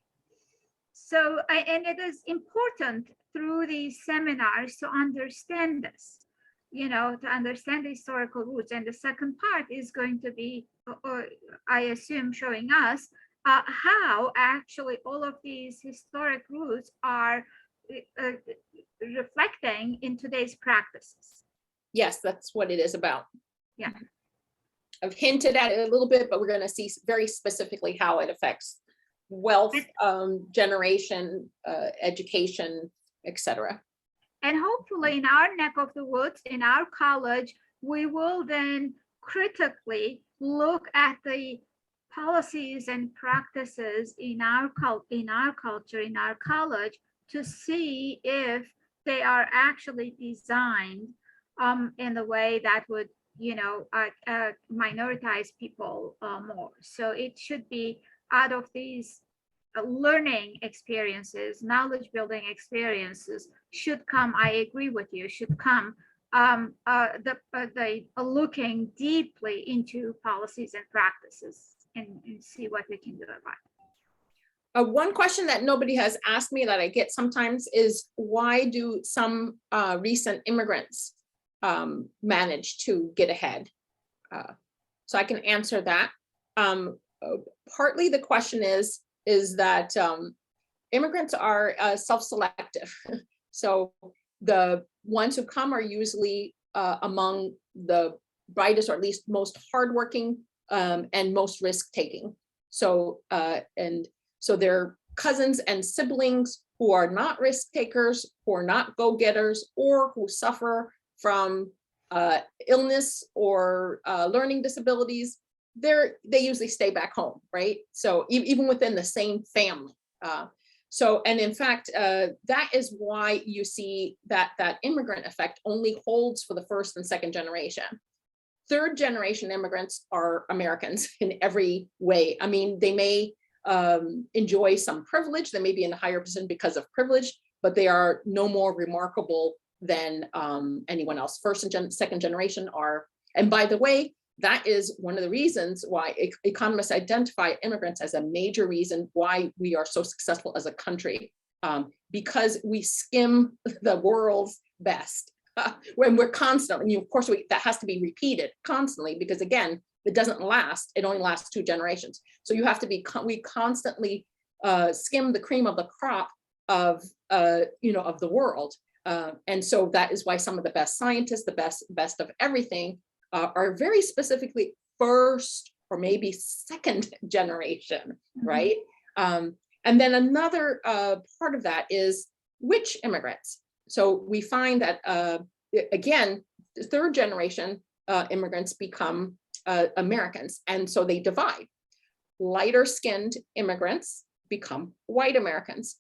So, and it is important through these seminars to understand this, to understand the historical roots. And the second part is going to be, I assume, showing us how actually all of these historic roots are reflecting in today's practices. Yes, that's what it is about. Yeah. I've hinted at it a little bit, but we're going to see very specifically how it affects wealth generation, education, etc. And hopefully in our neck of the woods, in our college, we will then critically look at the policies and practices in our culture, in our college, to see if they are actually designed in the way that would, minoritize people more. So it should be out of these learning experiences, knowledge building experiences should come, I agree with you, should come the looking deeply into policies and practices and see what we can do about it. One question that nobody has asked me that I get sometimes is, why do some recent immigrants manage to get ahead? So I can answer that. Partly the question is that immigrants are self-selective. So the ones who come are usually among the brightest, or at least most hardworking and most risk-taking. So so their cousins and siblings who are not risk takers, who are not go-getters, or who suffer from illness or learning disabilities, they usually stay back home, right? So even within the same family. And in fact, that is why you see that immigrant effect only holds for the first and second generation. Third generation immigrants are Americans in every way. I mean, they may enjoy some privilege. They may be in a higher position because of privilege, but they are no more remarkable than anyone else. First and second generation are, and by the way, that is one of the reasons why economists identify immigrants as a major reason why we are so successful as a country, because we skim the world's best. When we're constantly, of course, that has to be repeated constantly, because again, it doesn't last. It only lasts 2 generations. So you have to be, we constantly skim the cream of the crop of, of the world. And so that is why some of the best scientists, the best of everything, are very specifically first or maybe second generation, right? And then another part of that is which immigrants. So we find that, again, the third generation immigrants become Americans, and so they divide. Lighter skinned immigrants become white Americans.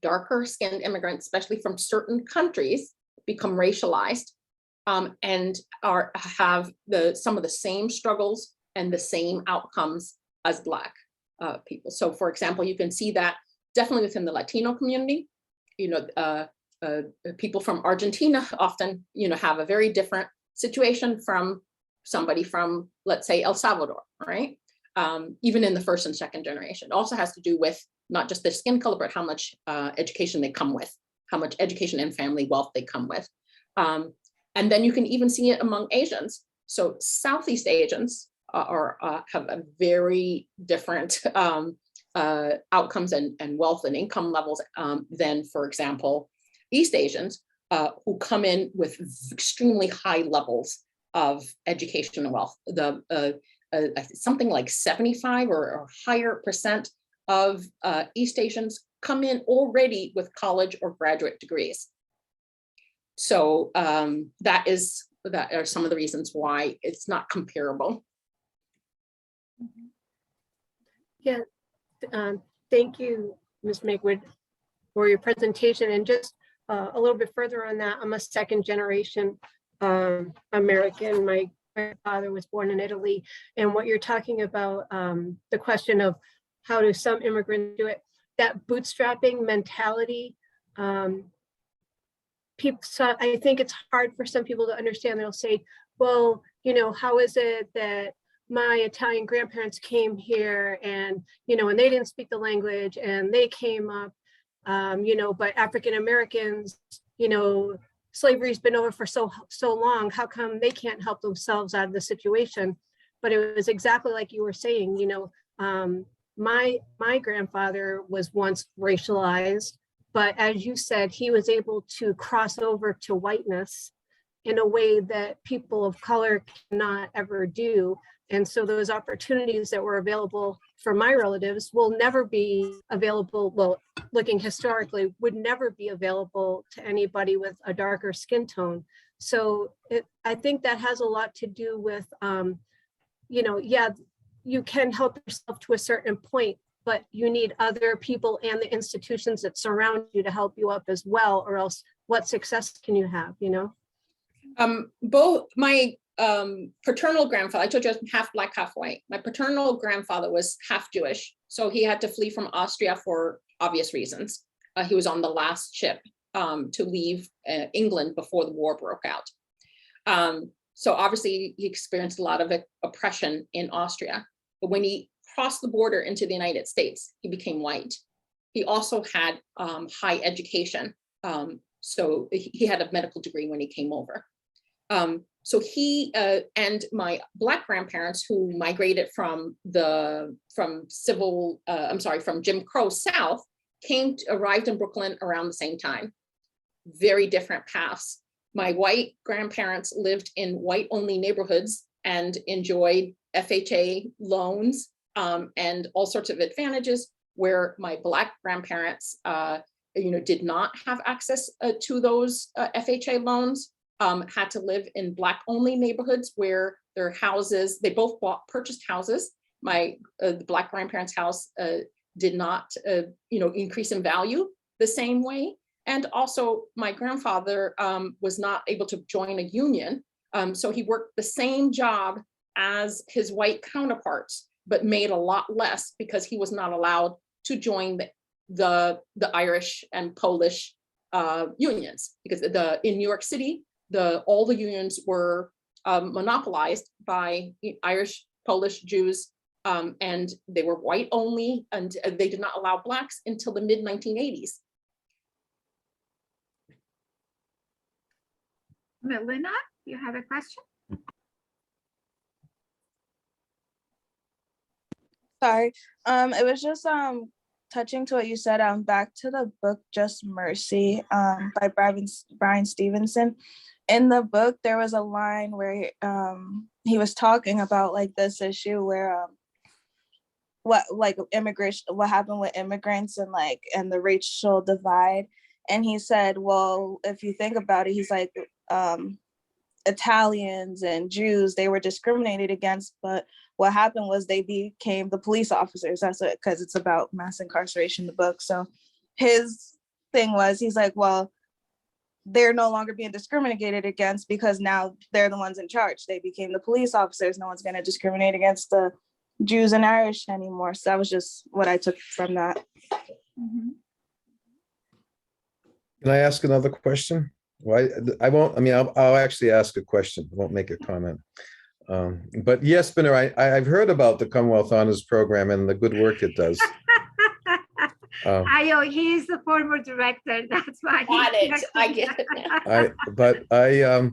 Darker skinned immigrants, especially from certain countries, become racialized and have some of the same struggles and the same outcomes as Black people. So for example, you can see that definitely within the Latino community. People from Argentina often, have a very different situation from somebody from, let's say, El Salvador, right? Even in the first and second generation. It also has to do with not just their skin color, but how much education they come with, how much education and family wealth they come with. And then you can even see it among Asians. So Southeast Asians have a very different outcomes and wealth and income levels than, for example, East Asians, who come in with extremely high levels of education and wealth. Something like 75 or higher percent of East Asians come in already with college or graduate degrees. So that are some of the reasons why it's not comparable. Yeah, thank you, Ms. Magwood, for your presentation. And just a little bit further on that, I'm a second generation American. My father was born in Italy. And what you're talking about, the question of how do some immigrants do it, that bootstrapping mentality, so I think it's hard for some people to understand. They'll say, well, how is it that my Italian grandparents came here and, and they didn't speak the language and they came up, but African Americans, slavery's been over for so long. How come they can't help themselves out of the situation? But it was exactly like you were saying, my grandfather was once racialized, but as you said, he was able to cross over to whiteness in a way that people of color cannot ever do. And so those opportunities that were available for my relatives will never be available, well, looking historically, would never be available to anybody with a darker skin tone. So I think that has a lot to do with, yeah, you can help yourself to a certain point, but you need other people and the institutions that surround you to help you up as well, or else what success can you have, Both my paternal grandfather, I told you I was half Black, half white. My paternal grandfather was half Jewish, so he had to flee from Austria for obvious reasons. He was on the last ship to leave England before the war broke out. So obviously he experienced a lot of oppression in Austria, but when he crossed the border into the United States, he became white. He also had high education. So he had a medical degree when he came over. So he and my Black grandparents, who migrated from Jim Crow South, arrived in Brooklyn around the same time. Very different paths. My white grandparents lived in white-only neighborhoods and enjoyed FHA loans and all sorts of advantages, where my Black grandparents, did not have access to those FHA loans. Had to live in Black-only neighborhoods where their houses, they both purchased houses. The Black grandparents' house did not, increase in value the same way. And also my grandfather was not able to join a union. So he worked the same job as his white counterparts. but made a lot less because he was not allowed to join the Irish and Polish unions, because in New York City, all the unions were monopolized by Irish, Polish, Jews, and they were white only, and they did not allow Blacks until the mid 1980s. Melina, you have a question? Sorry. It was just touching to what you said. Back to the book Just Mercy by Brian Stevenson. In the book, there was a line where he was talking about like this issue where what happened with immigrants and the racial divide. And he said, well, if you think about it, he's like, Italians and Jews, they were discriminated against, but what happened was they became the police officers. That's it, because it's about mass incarceration in the book. So his thing was, he's like, well, they're no longer being discriminated against because now they're the ones in charge. They became the police officers. No one's going to discriminate against the Jews and Irish anymore. So that was just what I took from that. Mm-hmm. Can I ask another question? Well, I won't, I mean, I'll actually ask a question. I won't make a comment. But yes, Spinner, I've heard about the Commonwealth Honors Program and the good work it does. Ayo, he's the former director. That's why. I get it now.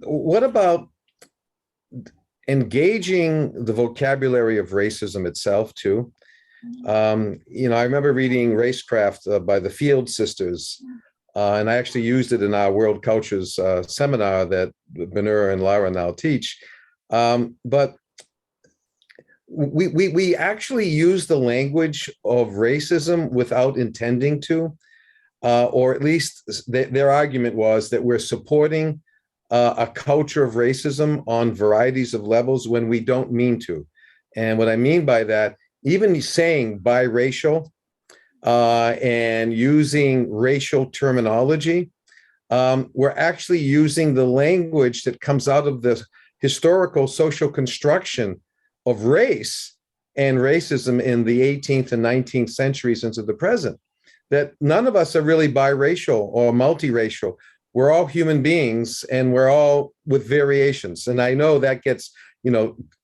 What about engaging the vocabulary of racism itself too? I remember reading Racecraft by the Field Sisters, and I actually used it in our World Cultures seminar that Benur and Lara now teach. But we actually use the language of racism without intending to, or at least their argument was that we're supporting a culture of racism on varieties of levels when we don't mean to. And what I mean by that, even saying biracial and using racial terminology, we're actually using the language that comes out of the historical social construction of race and racism in the 18th and 19th centuries into the present, that none of us are really biracial or multiracial. We're all human beings and we're all with variations. And I know that gets,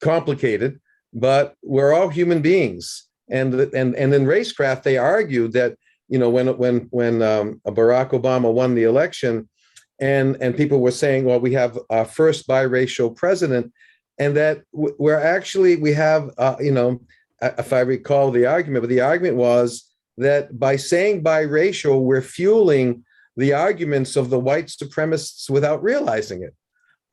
complicated, but we're all human beings. And in Racecraft, they argued that, when Barack Obama won the election and people were saying, well, we have our first biracial president, and that we have, if I recall the argument, but the argument was that by saying biracial, we're fueling the arguments of the white supremacists without realizing it.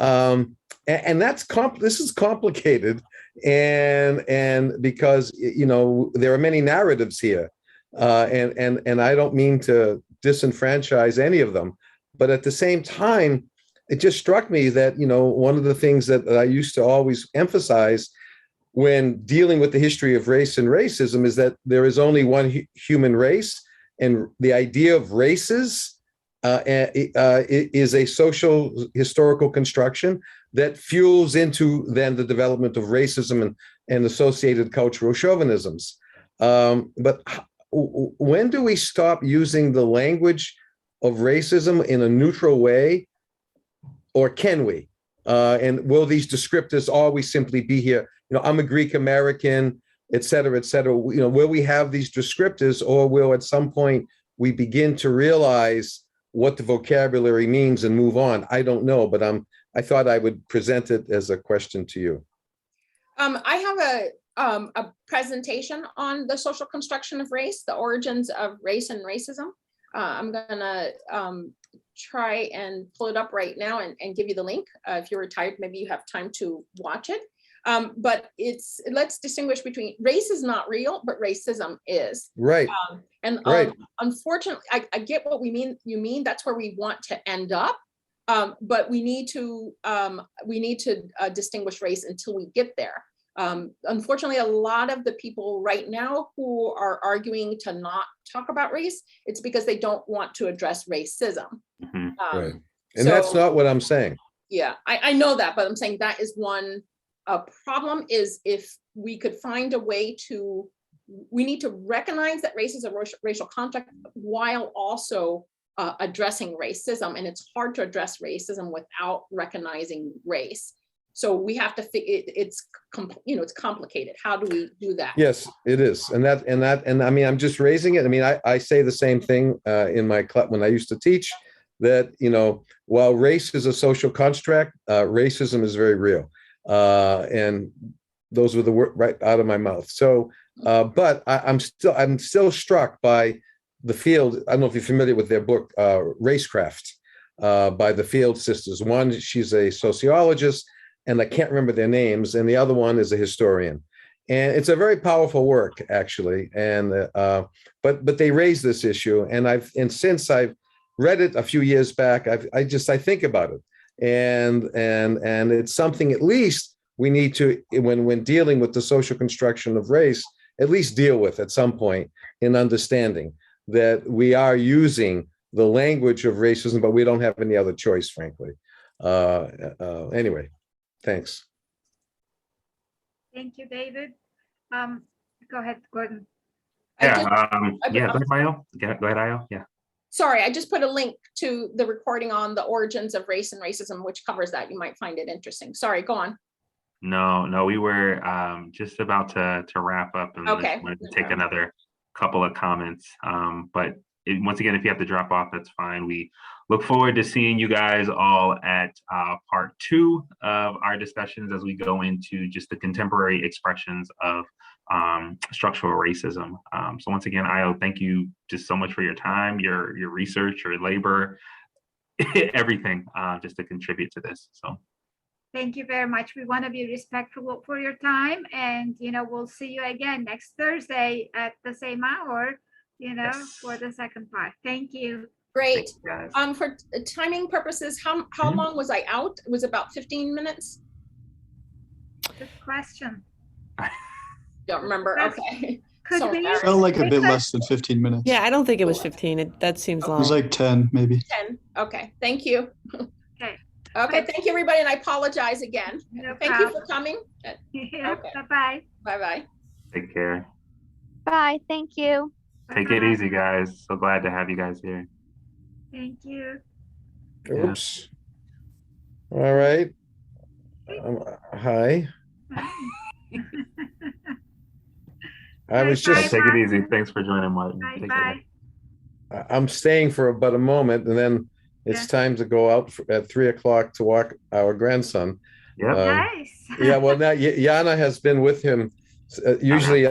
And this is complicated. And because, there are many narratives here, and I don't mean to disenfranchise any of them, but at the same time, it just struck me that, one of the things that I used to always emphasize when dealing with the history of race and racism is that there is only one human race, and the idea of races is a social historical construction that fuels into then the development of racism and associated cultural chauvinisms. But when do we stop using the language of racism in a neutral way? Or can we? And will these descriptors always simply be here? I'm a Greek American, et cetera, et cetera. Will we have these descriptors, or will at some point we begin to realize what the vocabulary means and move on? I don't know, but I thought I would present it as a question to you. I have a presentation on the social construction of race, the origins of race and racism. I'm gonna try and pull it up right now and give you the link. If you're retired, maybe you have time to watch it. But let's distinguish between race is not real, but racism is. Right. Unfortunately, I get what you mean. That's where we want to end up. But we need to distinguish race until we get there. Unfortunately, a lot of the people right now who are arguing to not talk about race, it's because they don't want to address racism. Right. And that's not what I'm saying. Yeah, I know that, but I'm saying that is one a problem is if we could find a way to, we need to recognize that race is a racial construct while also addressing racism. And it's hard to address racism without recognizing race. So we have to it's complicated. How do we do that? Yes, it is. And I mean, I'm just raising it. I mean, I say the same thing in my class when I used to teach, that, while race is a social construct, racism is very real. And those were the words right out of my mouth. So, but I'm still struck by the Field. I don't know if you're familiar with their book, Racecraft, by the Field sisters. One, she's a sociologist, and I can't remember their names, and the other one is a historian. And it's a very powerful work, actually. And but they raise this issue, and since I've read it a few years back, I think about it, and it's something at least we need to, when dealing with the social construction of race, at least deal with at some point, in understanding that we are using the language of racism, but we don't have any other choice, frankly. Anyway, thanks. Thank you, David. Go ahead, Gordon. Yeah, go ahead, Ayo. Go ahead, Ayo. Yeah. Sorry, I just put a link to the recording on the origins of race and racism, which covers that. You might find it interesting. Sorry, go on. No, we were just about to wrap up, and Okay. just wanted to take another couple of comments. But once again, if you have to drop off, that's fine. We look forward to seeing you guys all at part 2 of our discussions as we go into just the contemporary expressions of structural racism. So once again, Ayo, thank you just so much for your time, your research, your labor, everything, just to contribute to this. So. Thank you very much. We want to be respectful for your time, and we'll see you again next Thursday at the same hour, Yes. for the second part. Thank you. Great. Thanks, guys. For timing purposes, how long was I out? It was about 15 minutes. Good question. Don't remember. That's- Okay. Could So, we? Felt like a bit less than 15 minutes. Yeah, I don't think it was 15. That seems It long. was like 10, maybe. 10. Okay. Thank you. Okay. Okay. Thank you, everybody. And I apologize again. No Thank you for coming. Yeah, Okay. bye-bye. Bye-bye. Take care. Bye. Thank you. Take it Bye-bye. easy, guys. So glad to have you guys here. Thank you. Oops. All right. Hi. I was Bye-bye. just, Take it easy. Thanks for joining, Martin. Take care. Bye-bye. I'm staying for about a moment, and then it's time to go out at 3 o'clock to walk our grandson. Yep. Nice. Yeah, well, now Yana has been with him usually